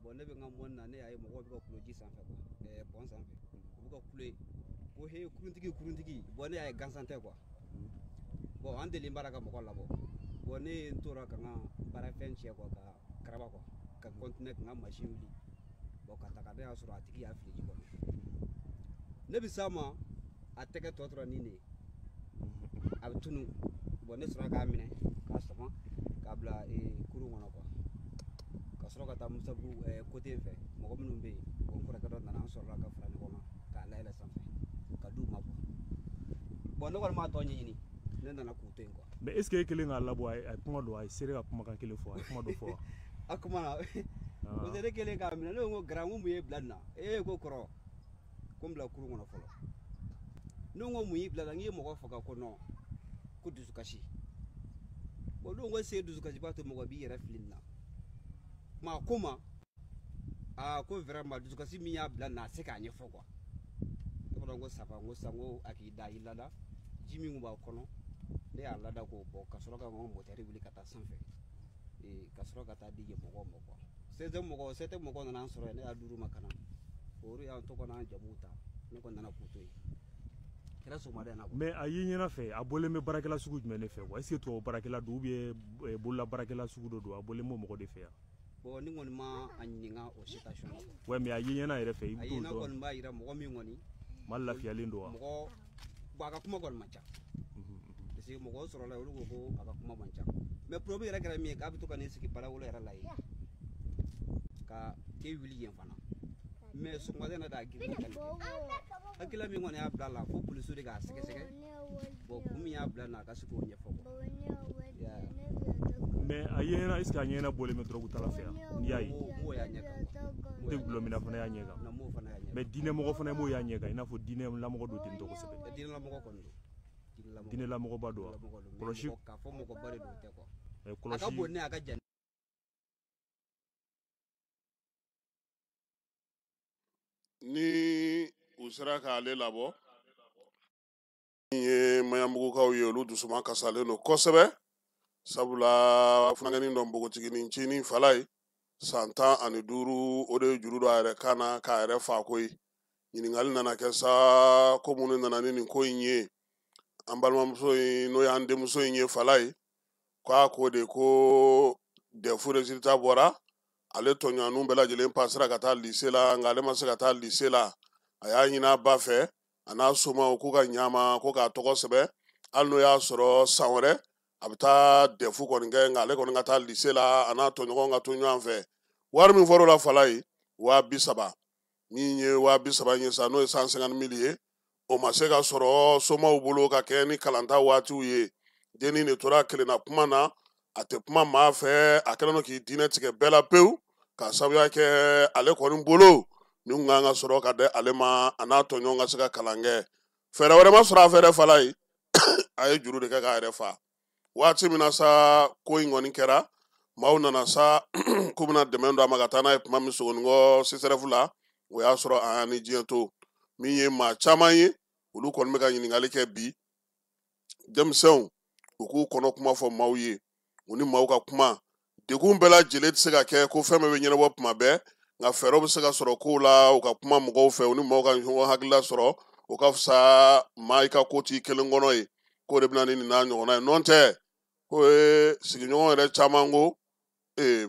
bon ne bɛ n ka mɔni na ne y'a ye mɔgɔw bɛ ka kulo ji sanfɛ quoi pont sanfɛ u bɛ ka kule ko he kuruntigi bon ne y'a ye gansan tɛ quoi bon an deli baara ka mɔgɔ labɔ bon ne n tora ka n ka baarafɛn cɛ quoi ka karaba quoi ka continuer ka n ka machine wuli bon ka taga ne y'a sɔrɔ a tigi y'a fili ji kɔnɔ ne bɛ s'a ma a tɛgɛ tɔ tora nin de ye a bɛ tunu bon ne sɔrɔ k'a minɛ k'a sama k'a bila kurun kɔnɔ quoi ka sɔrɔ ka taa Musabugu côté in fɛ mɔgɔ minnu bɛ yen bon kɔrɔkɛ dɔ nana an sɔrɔla ka fara ɲɔgɔn kan k'a layɛlɛn sanfɛ ka d'u ma quoi bon ne kɔni m'a tɔ ɲɛɲini ne nana k'u to yen quoi. Mais est-ce que kelen k'a labɔ a ye kuma dɔ a ye seere ka kumakan kelen fɔ a ye kuma dɔ fɔ wa. A kuma na parce que ne kelen k'a minɛ ne ko gara n ko mun ye bila nin na ko kɔrɔ ko n bila kurun kɔnɔ fɔlɔ ne ko mun y'i bila la n ye mɔgɔ faga ko non ko dusukasi bon don ko se dusukasi b'a to mɔgɔ b'i yɛrɛ fili nin na maa ko ma ko vraiment dusukasi min y'a bila nin na a se k'a ɲɛfɔ quoi ne fana ko saba n ko sa n ko a k'i da i lada ji min b'a kɔnɔ ne y'a lada k'o bɔ ka sɔrɔ ka n ka motɛri wuli ka taa sanfɛ ka sɔrɔ ka taa di yen mɔgɔw ma quoi sete mɔgɔ nana an sɔrɔ yen ne y'a d'olu ma ka na olu y'an tɔgɔ n'an jamuw ta ne kɔni nana k'u to yen kɛra sɔgɔmada in na. Mais a ye ɲɛna fɛ a bɔlen bɛ baarakɛla sugu jumɛn de fɛ quoi est-ce que tubabu baarakɛla don ou bien bolola baarakɛla sugu dɔ don a bɔlen b'o mɔgɔ de fɛ yan. Bon ni kɔni ma a ɲininka o citation na. Ouais mais a ye ɲɛna yɛrɛ fɛ i bɛ t'o dɔn. A ye ɲɛna kɔni b'a yira mɔgɔ min kɔni. Maa lafiyalen don wa. Mɔgɔ bon a ka kuma kɔni man ca. Parce que mɔgɔw sɔrɔla olu ko ko a ka kuma man ca mais problème yɛrɛ kɛra min ye k'a bɛ to ka n'i sigi baarayɔrɔ yɛrɛ la yen ka te wuli yen fana mais sɔgɔmada in na a girin ka nin kɛ hakilila min kɔni y'a bila a la fo polisiw de k'a sɛgɛsɛgɛ bon kun min y'a bila nin na a ka se k'o ɲɛfɔ quoi. Mais a ye ɲɛna est-ce que a ɲɛna bɔlen bɛ dɔrɔgu tala fɛ yan n'i y'a ye. M'o y'a ɲɛ kan quoi. N tɛ gulɔ minna fana y'a ɲɛ kan. M'o fana y'a ɲɛ kan. Mais diinɛ mɔgɔ fana m'o y'a ɲɛ kan i n'a fɔ diinɛ lamɔgɔ don ten tɔ kosɛbɛ. Diinɛ lamɔgɔ kɔni don. Diinɛ lamɔgɔba don wa. Kɔlɔsi k'a fɔ mɔgɔba de don o tɛ quoi. Kɔlɔsi a ka bon ne a ka jan. Ni u sera k'ale labɔ min ye maɲambugukaw ye olu dusuma kasalen don kosɛbɛ sabula funankɛnin dɔ npogotiginin ncinin fala ye san 15 o de ye juru don a yɛrɛ kan na k'a yɛrɛ fa ko ye ɲininkali nana kɛ sa ko minnu nana ni nin ko in ye an balimamuso in n'o y'an denmuso in ye fala ye k'a ko de ko defu résultat bɔra ale tɔɲɔgɔnninw bɛɛ lajɛlen pasera ka taa lycée la nka ale ma se ka taa lycée la a y'a ɲini a ba fɛ a n'a somaw k'u ka ɲama ko k'a tɔgɔ sɛbɛ hali n'o y'a sɔrɔ san wɛrɛ a bɛ taa dɛfu kɔni kɛ nka ale kɔni ka taa lise la a n'a tɔɲɔgɔn ka to ɲɔgɔn fɛ wari min fɔr'o la Fala ye 30,000 min ye 30,000 ye sa n'o ye 150 000 ye o ma se ka sɔrɔ somaw bolo ka kɛ ni kalanta waatiw ye dennin de tora kelenna kuma na a tɛ kuma maa fɛ a kɛlen don k'i diinɛ tigɛ bɛɛ la pewu ka sabuya kɛ ale kɔni bolo nin kun kan ka sɔrɔ ka di ale ma a n'a tɔɲɔgɔn ka se ka kalan kɛ fɛɛrɛ wɛrɛ ma sɔrɔ a fɛ dɛ Fala ye a ye juru de kɛ k'a yɛrɛ fa waati min na sa ko in kɔni kɛra maaw nana sa k'u bɛna dɛmɛ don a ma ka taa n'a ye tuma min Sogonikɔ CSRF la o y'a sɔrɔ a y'a ni diɲɛ to min ye maa caman ye olu kɔni bɛ ka ɲininkali kɛ bi denmisɛnw u k'u kɔnɔ kuma fɔ maaw ye u ni maaw ka kuma degun bɛɛ lajɛlen tɛ se ka kɛ ko fɛn bɛɛ bɛ ɲɛnabɔ tuma bɛɛ nka fɛɛrɛw bɛ se ka sɔrɔ kow la u ka kuma mɔgɔw fɛ u ni maaw ka ɲɔgɔn hakilila sɔrɔ o ka fisa maa i ka ko t'i kelen kɔnɔ ye k'o de bɛna ni nin n'a ɲɔgɔnna ye nɔ tɛ ko sigiɲɔgɔn yɛrɛ caman ko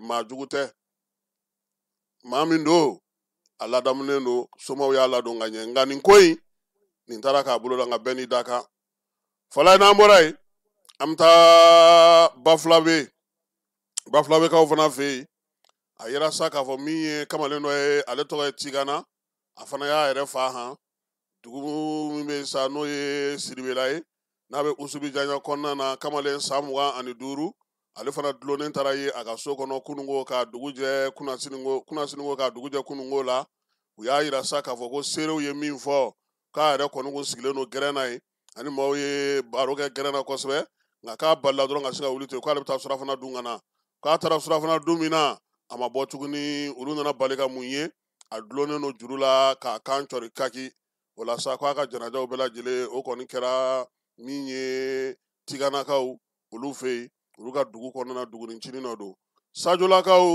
maa jugu tɛ maa min don a ladamunen don somaw y'a ladon ka ɲɛ nka nin ko in nin taara k'a bolo la nka bɛɛ n'i da kan Fala ye n'an bɔra yen an bɛ taa Bafulabekaw fana fɛ yen a yera sa k'a fɔ min ye kamalen dɔ ye ale tɔgɔ ye Tigana a fana y'a yɛrɛ fa han dugu min bɛ sa n'o ye Siribela ye n'a bɛ Usubijanɲa kɔnɔna na kamalen san 25 ale fana dulonnen taara ye a ka so kɔnɔ kunungo ka dugu jɛ kunasiniko ka dugu jɛ kunungo la u y'a yira sa k'a fɔ ko seerew ye min fɔ k'a yɛrɛ kɔni kun sigilen don gɛrɛnna ye ani maaw ye baro kɛ gɛrɛnna kosɛbɛ nka k'a balila dɔrɔn ka se ka wuli ten k'ale bɛ taa surafana dun ka na k'a taara surafana dun min na a ma bɔ tuguni olu nana bali ka mun ye a dulonnen don juru la k'a kan cɔri kaki o la sa k'a ka janajaw bɛɛ lajɛlen o kɔni kɛra min ye Tiganakaw olu fɛ yen olu ka dugu kɔnɔna dugunicinin dɔ don Sajolakaw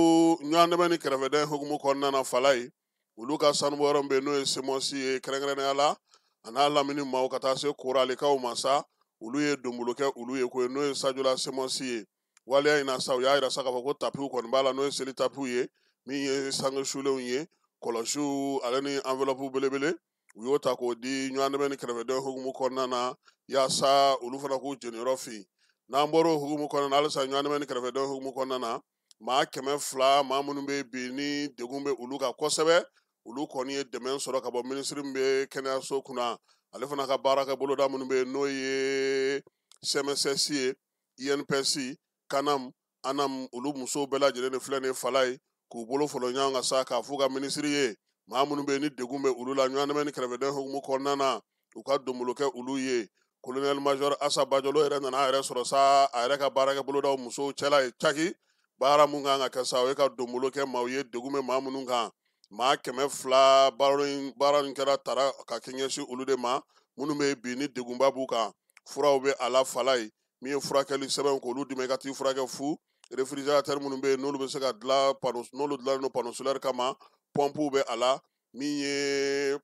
ɲɔgɔn dɛmɛ ni kɛrɛfɛdɛn hukumu kɔnɔna na Fala ye olu ka sanubɔyɔrɔ min bɛ yen n'o ye Semosi ye kɛrɛnkɛrɛnnenya la a n'a lamini maaw ka taa se Koralekaw ma sa olu ye donbolo kɛ olu ye ko ye n'o ye Sajola Semosi ye waleya in na sa u y'a yira sa k'a fɔ ko tapiw kɔni b'a la n'o ye seli tapiw ye min ye sange sulenw ye kɔlɔsiw ale ni enveloppe belebele u y'o ta k'o di ɲɔgɔn dɛmɛ ni kɛrɛfɛdɛn hukumu kɔnɔna na yaasa olu fana k'u jeniyɔrɔ fin n'an bɔra o hukumu kɔnɔna na halisa ɲɔgɔn dɛmɛ ni kɛrɛfɛdɛn hukumu kɔnɔna na maa 200 maa minnu bɛ bi ni degun bɛ olu kan kosɛbɛ olu kɔni ye dɛmɛ sɔrɔ ka bɔ minisiri min bɛ kɛnɛyaso kunna ale fana ka baarakɛ boloda minnu bɛ yen n'o ye CMSS ye INPS Kanam Anam olu musow bɛɛ lajɛlen de filɛ nin ye Fala ye k'u bolo fɔlɔ ɲɔgɔn kan sa k'a f'u ka minisiri ye maa minnu bɛ yen ni degun bɛ olu la ɲɔgɔn dɛmɛ ni kɛrɛfɛdɛn hukumu kɔnɔna na u ka donbolo kɛ olu ye colonel major Asa Bajalo yɛrɛ nana a yɛrɛ sɔrɔ sa a yɛrɛ ka baarakɛ bolodaw musow cɛla ye caki baara mun kan ka kɛ sa o ye ka donbolo kɛ maaw ye degun bɛ maa minnu kan maa 200 baara in kɛra tara ka kɛ ɲɛsin olu de ma minnu bɛ bi ni degunba b'u kan furaw bɛ a la Fala ye min ye furakɛli sɛbɛn k'olu dɛmɛ i ka t'i furakɛ fu réfrigérateur minnu bɛ yen n'olu bɛ se ka dilan n'olu dilannen don panneau solaire kama pɔnpuw bɛ a la min ye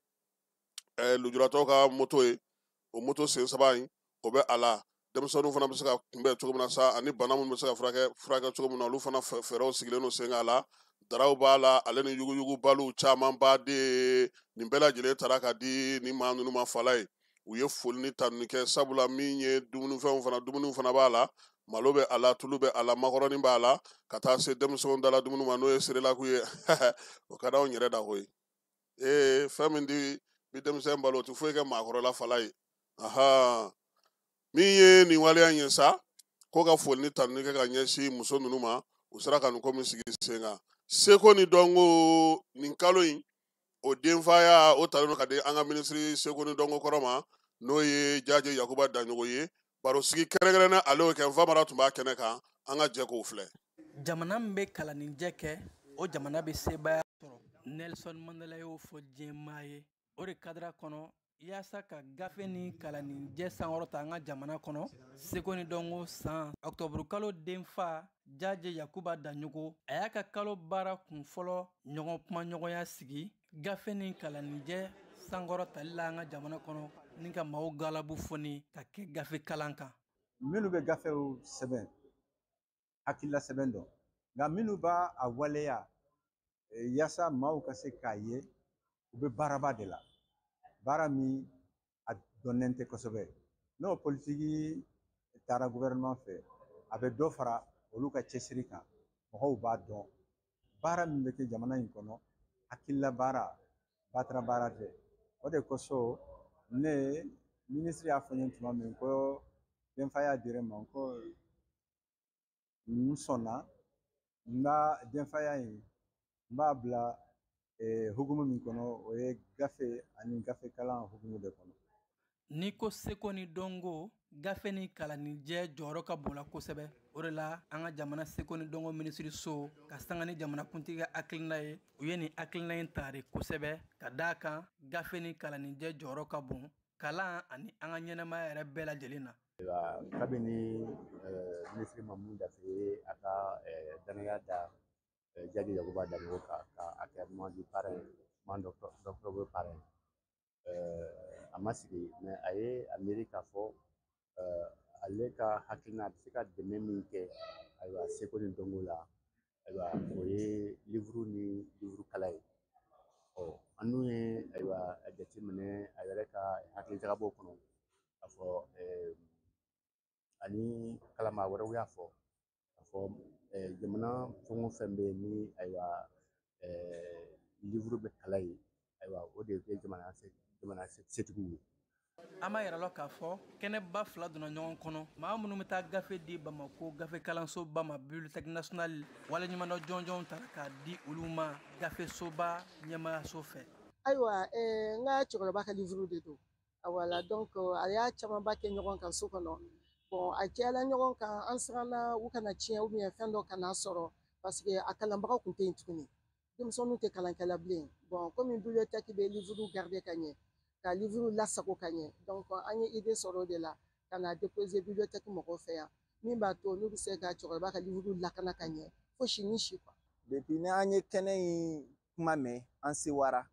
lujuratɔw ka moto ye o moto sen 3 in o bɛ a la denmisɛnninw fana bɛ se ka kunbɛn cogo min na sa ani bana minnu bɛ se ka furakɛ cogo min na olu fana fɛɛrɛw sigilen don sen kan a la daraw b'a la ale ni yuguyugubaliw caman baden nin bɛɛ lajɛlen taara ka di nin maa ninnu ma Fala ye u ye foli ni tanuni kɛ sabula min ye dumuniw fana b'a la malo bɛ a la tulu bɛ a la makɔrɔni b'a la ka taa se denmisɛnw dala dumuni ma n'o ye serelaku ye o ka d'anw yɛrɛ da koyi fɛn min bi denmisɛn balo o tɛ foyi kɛ maakɔrɔla Fala ye min ye nin waleya in ye sa ko ka foli ni tanuni kɛ ka ɲɛsin muso ninnu ma u sera ka nin ko min sigi sen kan seko ni dɔnko nin kalo in o denfaya o talen don ka di an ka minisiri seko ni dɔnko kɔrɔ ma n'o ye Jaje Yakuba Daɲogo ye baro sigi kɛrɛnkɛrɛnnen ale y'o kɛ Famara tun b'a kɛnɛ kan an ka jɛ k'o filɛ jamana min bɛ kalanninjɛ kɛ o jamana bɛ sebaya sɔrɔ Nelson Mandela y'o fɔ diɲɛmaa ye o de kadira kɔnɔ yaasa ka gafe ni kalanninjɛ sankɔrɔta an ka jamana kɔnɔ seko ni dɔnko san octobre kalo denfa Jaje Yakuba Daɲogo a y'a ka kalo baara kun fɔlɔ ɲɔgɔn kuma ɲɔgɔnya sigi gafe ni kalanninjɛ sankɔrɔtali la an ka jamana kɔnɔ ni ka maaw galabu fɔni ka kɛ gafe kalan kan minnu bɛ gafew sɛbɛn hakilila sɛbɛn dɔn nka minnu b'a a waleya yaasa maaw ka se k'a ye u bɛ baaraba de la baara min a dɔnnen tɛ kosɛbɛ n'o politiki taara gouvernement fɛ a bɛ dɔ fara olu ka cɛsiri kan mɔgɔw b'a dɔn baara min bɛ kɛ jamana in kɔnɔ hakilila baara batara baara tɛ o de kosɔn ne ministre y'a fɔ n ye tuma min ko denfa y'a dirɛ ma ko n sɔnna n ka denfaya in n b'a bila hukumu min kɔnɔ o ye gafe ani gafe kalan hukumu de kɔnɔ. N'i ko seko ni dɔnko gafe ni kalanijɛ jɔyɔrɔ ka bon kosɛbɛ o de la an ka jamana seko ni dɔnko minisiriso ka sanga ni jamanakuntigi ka hakilina ye u ye nin hakilina in ta de kosɛbɛ ka d'a kan gafe ni kalanijɛ jɔyɔrɔ ka bon kalan ani an ka ɲɛnɛmaya yɛrɛ bɛɛ lajɛlen na. Kabini minisiri Mamu Dafe a ka danaya da Jadi Yakuba Dango ka a kɛ mandi parrain d'octobre parrain a ma sigi mais a ye a miiri k'a fɔ ale ka hakilina a bɛ se ka dɛmɛ min kɛ ayiwa seko ni dɔnko la ayiwa o ye livre ni livre kalan ye an dun ye ayiwa a jateminɛ a yɛrɛ ka hakilijagabɔ kɔnɔ k'a fɔ ani kalama wɛrɛw y'a fɔ k'a fɔ jamana fɛn o fɛn bɛ yen ni ayiwa livre bɛ kalan ye ayiwa o de ye jamana setigiw ye. An b'a yira la k'a fɔ kɛnɛba fila donna ɲɔgɔn kɔnɔ maa minnu bɛ taa gafe di Bamako gafe kalansoba ma bibliothèque nationale waleɲumandɔ jɔnjɔnw ta k'a di olu ma gafesoba ɲɛmaayaso fɛ. Ayiwa n ka cɛkɔrɔba ka livre de don wala donc a y'a camanba kɛ ɲɔgɔn kan so kɔnɔ bon a cɛla ɲɔgɔn kan an siranna u kana tiɲɛ ou bien fɛn dɔ kana sɔrɔ parce que a kalanbagaw tun tɛ yen tuguni denmisɛnninw tɛ kalankɛla bilen bon comme bibliothèque bɛ livre garder ka ɲɛ ka livre lasago ka ɲɛ donc an ye idée sɔrɔ o de la ka na déposer bibliothèque mɔgɔw fɛ yan min b'a to n'u bɛ se ka cɛkɔrɔba ka livre lakana ka ɲɛ fo si ni si quoi. Depuis ni an ye kɛnɛ in kuma mɛn an sewara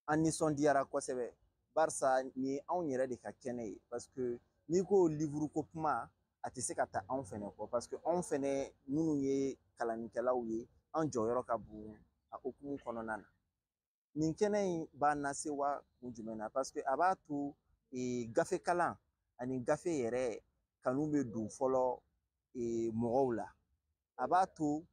an nisɔndiyara kosɛbɛ barisa nin ye anw yɛrɛ de ka kɛnɛ ye parce que n'i ko livre ko kuma a tɛ se ka ta anw fɛnɛ kɔ parce que anw fɛnɛ minnu ye kalannikɛlaw ye an jɔyɔrɔ ka bon a hukumu kɔnɔna na. Nin kɛnɛ in b'a nase wa kun jumɛn na parce que a b'a to gafe kalan ani gafe yɛrɛ kanu bɛ don fɔlɔ mɔgɔw la a b'a to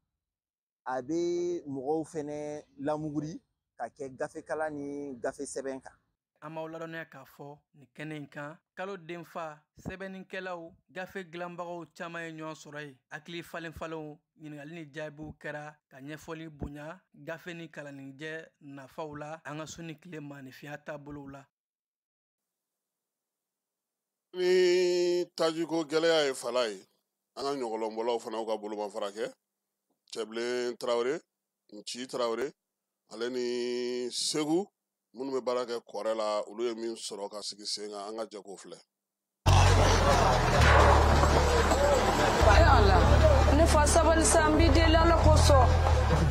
a bɛ mɔgɔw fɛnɛ lamuguri ka kɛ gafe kalan ni gafe sɛbɛn kan. An b'aw ladɔnniya k'a fɔ nin kɛnɛ in kan kalo denfa sɛbɛnnikɛlaw gafe dilanbagaw caman ye ɲɔgɔn sɔrɔ yen hakili falenfalenw ɲininkali ni jaabiw kɛra ka ɲɛfɔli bonya gafe ni kalanijɛ nafaw la an ka su ni tile maanifinya taabolow la. Ni tajiko gɛlɛya ye fala ye an ka ɲɔgɔlɔnbɔlaw fana ka bolomafara kɛ Cɛbilen Tarawele Nci Tarawele ale ni Segu minnu bɛ baara kɛ kɔrɛ la olu ye min sɔrɔ ka sigi sen kan an ka jɛ k'o filɛ. Ne fa sabali sa n b'i deli Ala kosɔn.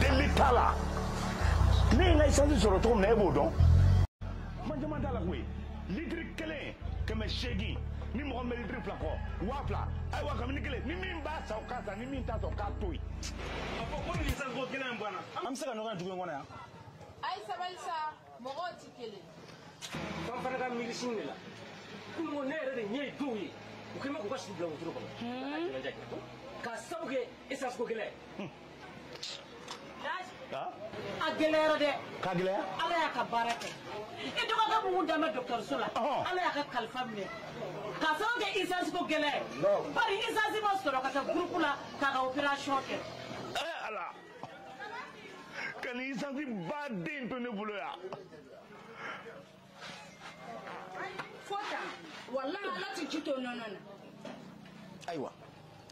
Deli t'a la ne ye n ka essence sɔrɔ cogo min na e b'o dɔn kuma caman t'a la koyi litiri kelen 800 ni mɔgɔ min bɛ litiri fila kɔ 1000 ayiwa kabini kelen ni min b'a san o k'a san ni min t'a san o k'a to yen. a fɔ ko nin essence ko kelen in banna an bɛ se ka ɲɔgɔn ye dugu in kɔnɔ yan. a ye sabali sa mɔgɔw tɛ kelen. Fan fana ka miiri sini de la kununko ne yɛrɛ de ɲɛ ye dɔw ye u kɛ n bɛ k'u ka sigi bila wotoro kɔnɔ k'a sabu kɛ essence ko gɛlɛn. a gɛlɛyara dɛ. K'a gɛlɛya. Ala y'a ka baara kɛ i dɔgɔkɛ mun dɛmɛ dɔgɔtɔrɔso la Ala y'a ka kalifa minɛ k'a sababu kɛ essence ko gɛlɛn bari essence ma sɔrɔ ka taa groupe la k'a ka opération kɛ. Ala ka nin essence baden to ne bolo yan. Fota wallahi Ala tɛ ci to nɔnɔ na. Ayiwa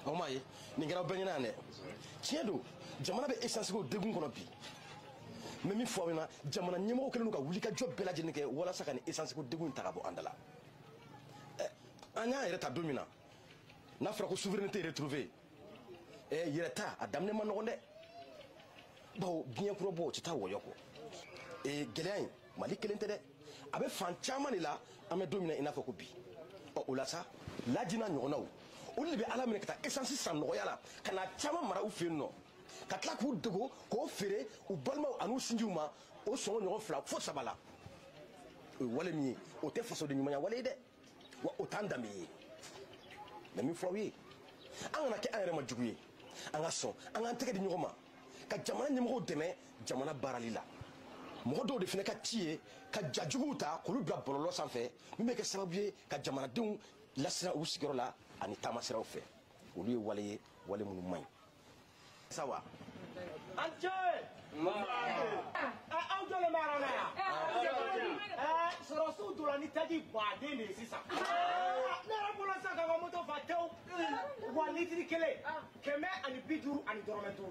o ma ye nin kɛra bɛɛ ɲɛna yan dɛ tiɲɛ don jamana bɛ essence ko degun kɔnɔ bi mais min fɔ aw ɲɛna jamana ɲɛmɔgɔw kɛlen don ka wulikajɔ bɛɛ lajɛlen kɛ walasa ka nin essence ko degun ta ka bɔ an da la an y'a yɛrɛ ta don min na n'a fɔra ko souveraineté retrouvée yɛrɛ ta a daminɛ ma nɔgɔn dɛ bawo diɲɛ kura bɔ o tɛ taa wɔyɔ kɔ gɛlɛya in mali kelen tɛ dɛ a bɛ fan caman de la an bɛ don min na i n'a fɔ ko bi o la sa laji n'a ɲɔgɔnnaw olu de bɛ ala minɛ ka taa essence san nɔgɔya la ka na caman mara u fɛ yen nɔ ka tila k'u dogo k'o feere u balimaw an'u sinjiw ma o sɔngɔ ɲɔgɔn 2 fo 3 la o ye wale min ye o tɛ fasoden ɲumanya wale ye dɛ wa o t'an danbe ye mɛ min fɔraw ye an kana kɛ an yɛrɛ ma jugu ye an ka sɔn an k'an tɛgɛ di ɲɔgɔn ma ka jamana ɲɛmɔgɔw dɛmɛ jamana baarali la mɔgɔ dɔw de fana ka ci ye ka jajuguw ta k'olu bila bɔlɔlɔ sanfɛ min bɛ kɛ sababu ye ka jamanadenw lasira u sigiyɔrɔ la ani taamasiraw fɛ olu ye wale ye wale minnu man ɲi sawa an cɛ aw jɔlen bɛ aran na yan sɔrɔsiw donna ni taji baden de ye sisan ne yɛrɛ bolo sisan ka n ka moto fa tewu wa litiri kelen 150 ani dɔrɔmɛ 5.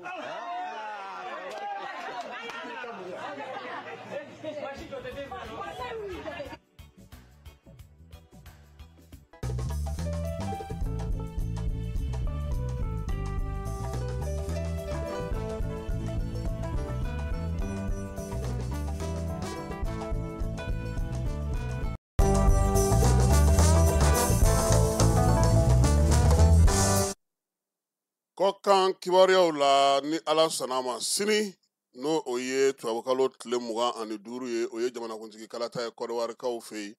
Kɔ kan kibaruyaw la ni ala sɔnna ma sini n'o o ye tubabukalo tile 25 ye o ye jamanakuntigi kalata ye kɔdiwarikaw fɛ yen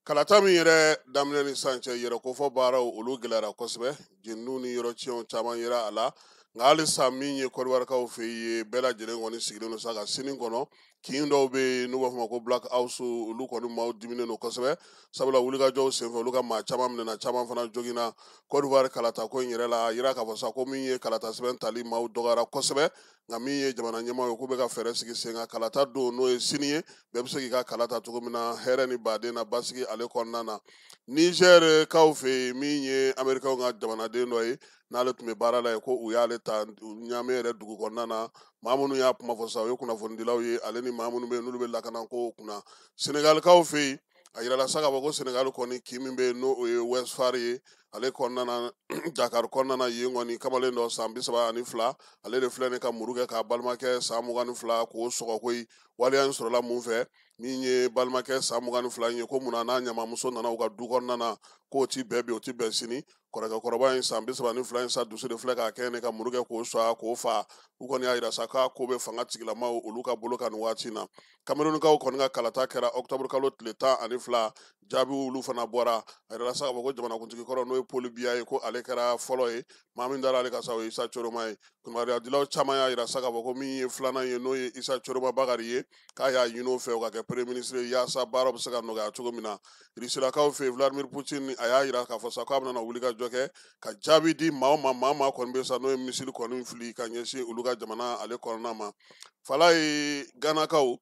kalata min yɛrɛ daminɛ ni sisan cɛ yɛrɛkofɔ baaraw olu gɛlɛyara kosɛbɛ jeniniw ni yɔrɔciɲɛw caman yera a la nka halisa min ye kɔdiwarikaw fɛ yen bɛɛ lajɛlen kɔni sigilen don sa ka sini kɔnɔ kin dɔw bɛ yen n'u b'a fɔ ma ko black house olu kɔni maaw diminen don kosɛbɛ sabula wulikajɔw senfɛ olu ka maa caman minɛna caman fana joginna kɔdiwari kalata ko in yɛrɛ la a yira k'a fɔ sa ko min ye kalata sɛbɛn tali maaw dɔgɔyara kosɛbɛ nka min ye jamana ɲɛmaaw ye k'u bɛ ka fɛɛrɛ sigi sen kan kalata don n'o ye sini ye bɛɛ bɛ se k'i ka kalata cogo min na hɛrɛ ni baden na basigi ale kɔnɔna na Niger kaw fɛ yen min ye Amerikaw ka jamanaden dɔ ye n'ale tun bɛ baara la ye ko u y'ale ta ɲaame yɛrɛ dugu kɔnɔna na maa minnu y'a kuma fɔ sa o ye kunnafonidilaw ye ale ni maa minnu bɛ yen n'olu bɛ lakanako kunna Senegalikaw fɛ yen a yirala sa k'a fɔ ko Senegal kɔni kin min bɛ yen n'o ye West Far ye ale kɔnɔna na Dakar kɔnɔna na yen kɔni kamalen dɔ san 32 ale de filɛ nin ka muru kɛ k'a balimakɛ san 22 k'o sɔgɔ koyi waleya in sɔrɔla mun fɛ min ye balimakɛ san 22 ye ko munna n'a ɲamamuso nana u ka du kɔnɔna na k'o ti bɛɛ bi o ti bɛɛ sini kɔrɔkɛkɔrɔba in san 32 in sa dusu de filɛ k'a kɛ ne ka muru kɛ k'o sɔgɔ k'o fa u kɔni y'a yira sa k'a ko bɛ fanga tigilamaw olu ka bolo kan nin waati in na Kamerunikaw kɔni ka kalata kɛra octobre kalo tile 12 jaabiw olu fana bɔra a yirala sa k'a fɔ ko jamanakuntigi kɔrɔ n'o ye Paul Biya ye ko ale kɛra fɔlɔ ye maa min dara ale ka sa o ye Isa Coroma ye kunmariya caman y'a yira sa k'a fɔ ko min ye filanan ye n'o ye Isa Coroma Bakari ye k'a y'a ɲini o fɛ o ka kɛ premier ministre ye yaasa baaraw bɛ se ka nɔgɔya cogo min na Rusilakaw fɛ Vladimir Putin a y'a yira k'a fɔ sa k'a bɛna wuli ka jɔ kɛ ka jaabi di maa o maa kɔni bɛ sa n'o ye misiri kɔni fili ka ɲɛsin olu ka jamana ale kɔnɔna ma fala ye Ganakaw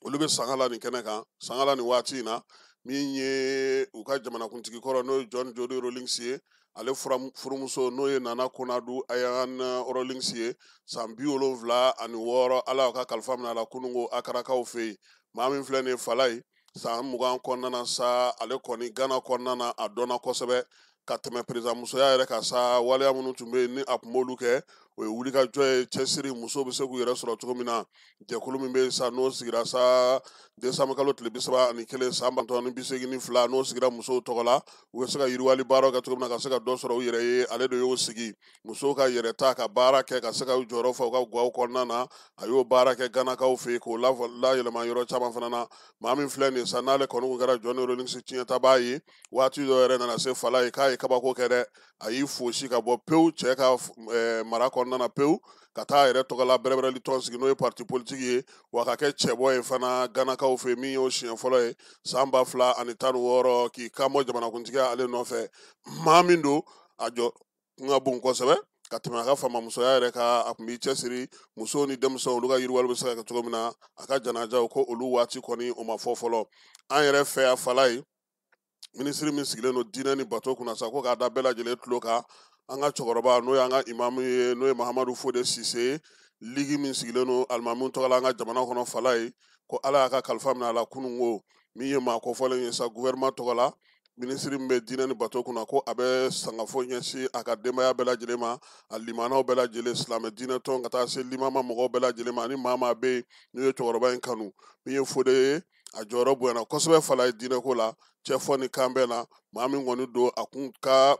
olu bɛ sanga la nin kɛnɛ kan sanga la nin waati in na min ye u ka jamanakuntigi kɔrɔ n'o ye John Jody Rawlings ye ale furumuso n'o ye Nana Konadu Ayan Rawlings ye san 76 ala ka kalifa minɛ a la kunungo Akarakaw fɛ yen maa min filɛ nin ye fala ye san 20 kɔnɔna na sa ale kɔni Gana kɔnɔna na a dɔnna kosɛbɛ ka tɛmɛ perezan musoya yɛrɛ ka sa waleya minnu tun bɛ yen ni a tun b'olu kɛ o ye wulikajɔ ye cɛsiri musow bɛ se k'u yɛrɛ sɔrɔ cogo min na jɛkulu min bɛ yen sa n'o sigira sa desanburu kalo tile 31 san 2082 n'o sigira musow tɔgɔ la u bɛ se ka yiriwali baaraw kɛ cogo min na ka se ka dɔ sɔrɔ u yɛrɛ ye ale de y'o sigi musow ka yɛrɛ ta ka baara kɛ ka se ka jɔyɔrɔ fa u ka gaw kɔnɔna na a y'o baara kɛ Ganakaw fɛ yen k'o layɛlɛma yɔrɔ caman fana na maa min filɛ nin ye sa n'ale kɔni kun kɛra John Rawlings tiɲɛtabaa ye waati dɔ yɛrɛ nana se fala ye k'a ye kabako kɛ dɛ a y'i fosi ka bɔ pewu cɛ ka mara kɔnɔna na pewu ka taa yɛrɛ tɔgɔla bɛrɛbɛrɛli tɔn sigi n'o ye parti politique ye wa ka kɛ cɛbɔ ye fana Ganakaw fɛ min y'o siɲɛ fɔlɔ ye san 2016 k'i kanbɔ jamanakuntigiya ale nɔfɛ maa min don a jɔ ka bon kosɛbɛ ka tɛmɛ a ka famamusoya yɛrɛ ka a tun b'i cɛsiri musow ni denmisɛnw olu ka yiriwali bɛ se ka kɛ cogo min na a ka janajaw ko olu waati kɔni o ma fɔ fɔlɔ an yɛrɛ fɛ yan fala ye minisiri min sigilen don diinɛ ni bato kunna sa ko k'a da bɛɛ lajɛlen tulo kan an ka cɛkɔrɔba n'o y'an ka imamu ye n'o ye Mahamadu Fode Sise ligi min sigilen don alimamiw tɔgɔ la an ka jamana kɔnɔ fala ye ko ala y'a ka kalifa minɛ a la kunungo min ye maa kofɔlen ye sa gouvernement tɔgɔ la minisiri min bɛ diinɛ ni bato kunna ko a bɛ sangafo ɲɛsin a ka denbaya bɛɛ lajɛlen ma a limanaw bɛɛ lajɛlen silamɛ diinɛ tɔn ka taa se limama mɔgɔw bɛɛ lajɛlen ma ani maa bɛ yen n'o ye cɛkɔrɔba in kanu min ye Fode ye a jɔyɔrɔ bonyana kosɛbɛ fala ye diinɛko la cɛ fɔ ni kan bɛɛ na maa min kɔni don a kun ka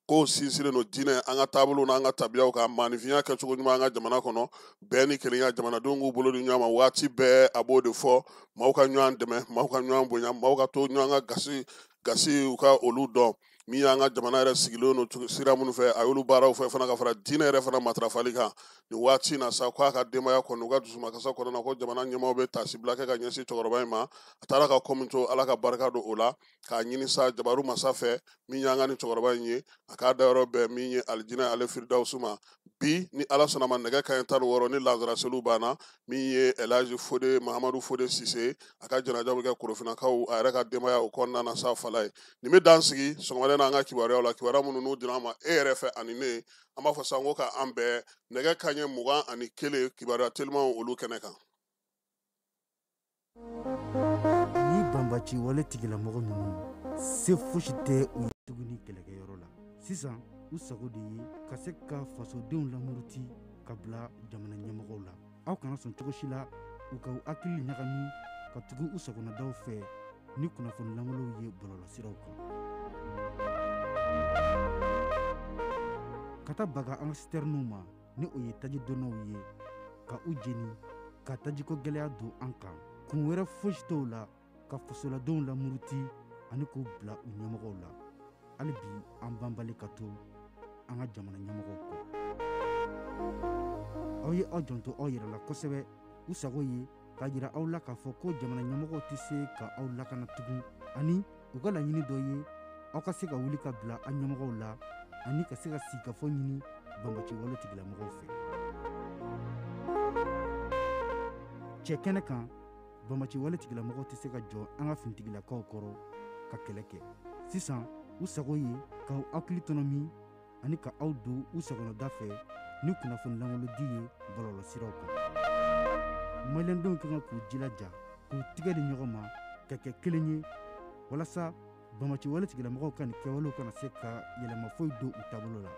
ko sinsinnen don diinɛ an ka taabolo n'an ka tabiyaw kan maanifinya kɛcogo ɲuman an ka jamana kɔnɔ bɛɛ ni kelenya jamanadenw k'u bolo di ɲɔgɔn ma waati bɛɛ a b'o de fɔ maaw ka ɲɔgɔn dɛmɛ maaw ka ɲɔgɔn bonya maaw ka to ɲɔgɔn ka gasi u ka olu dɔn min y'an ka jamana yɛrɛ sigilen no sira minnu fɛ a y'olu baaraw fɛ fana ka fara diinɛ yɛrɛ fana matarafali kan nin waati na sa k'a ka denbaya kɔnɔ u ka dusumakasa kɔnɔna ko jamana ɲɛmaaw bɛ tasibila kɛ ka ɲɛsin cɛkɔrɔba in ma a taara ka komi to ala ka barika don o la k'a ɲini sa jabaru masa fɛ min y'an ka nin cɛkɔrɔba in ye a k'a dayɔrɔ bɛɛ min ye alijinɛ ale firidawusu ma bi ni ala sɔnna ma nɛgɛ kaɲɛ 16 ni lazara seliw banna min ye Elaji Fode Mahamadu Fode Sise a ka janaja bɛ kɛ Korofinakaw a yɛrɛ ka denbaya o kɔnɔna na sa fala ye nin bɛ dan sigi sɔgɔmada n'an ka kibaruyaw la kibaruya minnu n'u dira an ma e yɛrɛ fɛ ani ne an b'a fɔ san ko ka an bɛɛ nɛgɛ kaɲɛ 21 kibaruya telimanw olu kɛnɛ kan. Ni banbaci wale tigilamɔgɔ ninnu se fosi tɛ u ye tuguni kɛlɛkɛyɔrɔ la sisan u sago de ye ka se ka fasodenw lamuruti ka bila jamana ɲɛmɔgɔw la aw kana sɔn cogo si la u ka hakili ɲagami ka tugu u sagonadaw fɛ ni kunnafoni langolow ye bɔlɔlɔsiraw kan ka taa baga an ka sitɛriniw ma ni o ye taji donnaw ye ka u jeni ka tajiko gɛlɛya don an kan kun wɛrɛ fosi t'o la ka fasoladenw lamuruti ani k'u bila u ɲɛmɔgɔw la hali bi an banbali ka to an ka jamana ɲɛmɔgɔw kɔ aw ye aw janto aw yɛrɛ la kosɛbɛ u sago ye k'a yira aw la k'a fɔ ko jamana ɲɛmɔgɔw tɛ se ka aw lakana tugun ani u ka laɲini dɔ ye aw ka se ka wuli ka bila an ɲɛmɔgɔw la ani ka se ka sigikafɔ ɲini banbaci wale tigilamɔgɔw fɛ cɛ kɛnɛ kan banbaci wale tigilamɔgɔw tɛ se ka jɔ an ka finitigilakaw kɔrɔ ka kɛlɛ kɛ sisan u sago ye k'aw hakili tɔnɔmi ani ka aw don u sagonada fɛ ni kunnafoni langolodi ye bɔlɔlɔsiraw kan maliyɛndenw ka kan k'u jilaja k'u tigɛ di ɲɔgɔn ma ka kɛ kelen ye walasa banbaci wale tigilamɔgɔw ka nin kɛwalew kana se ka yɛlɛma foyi don u taabolo la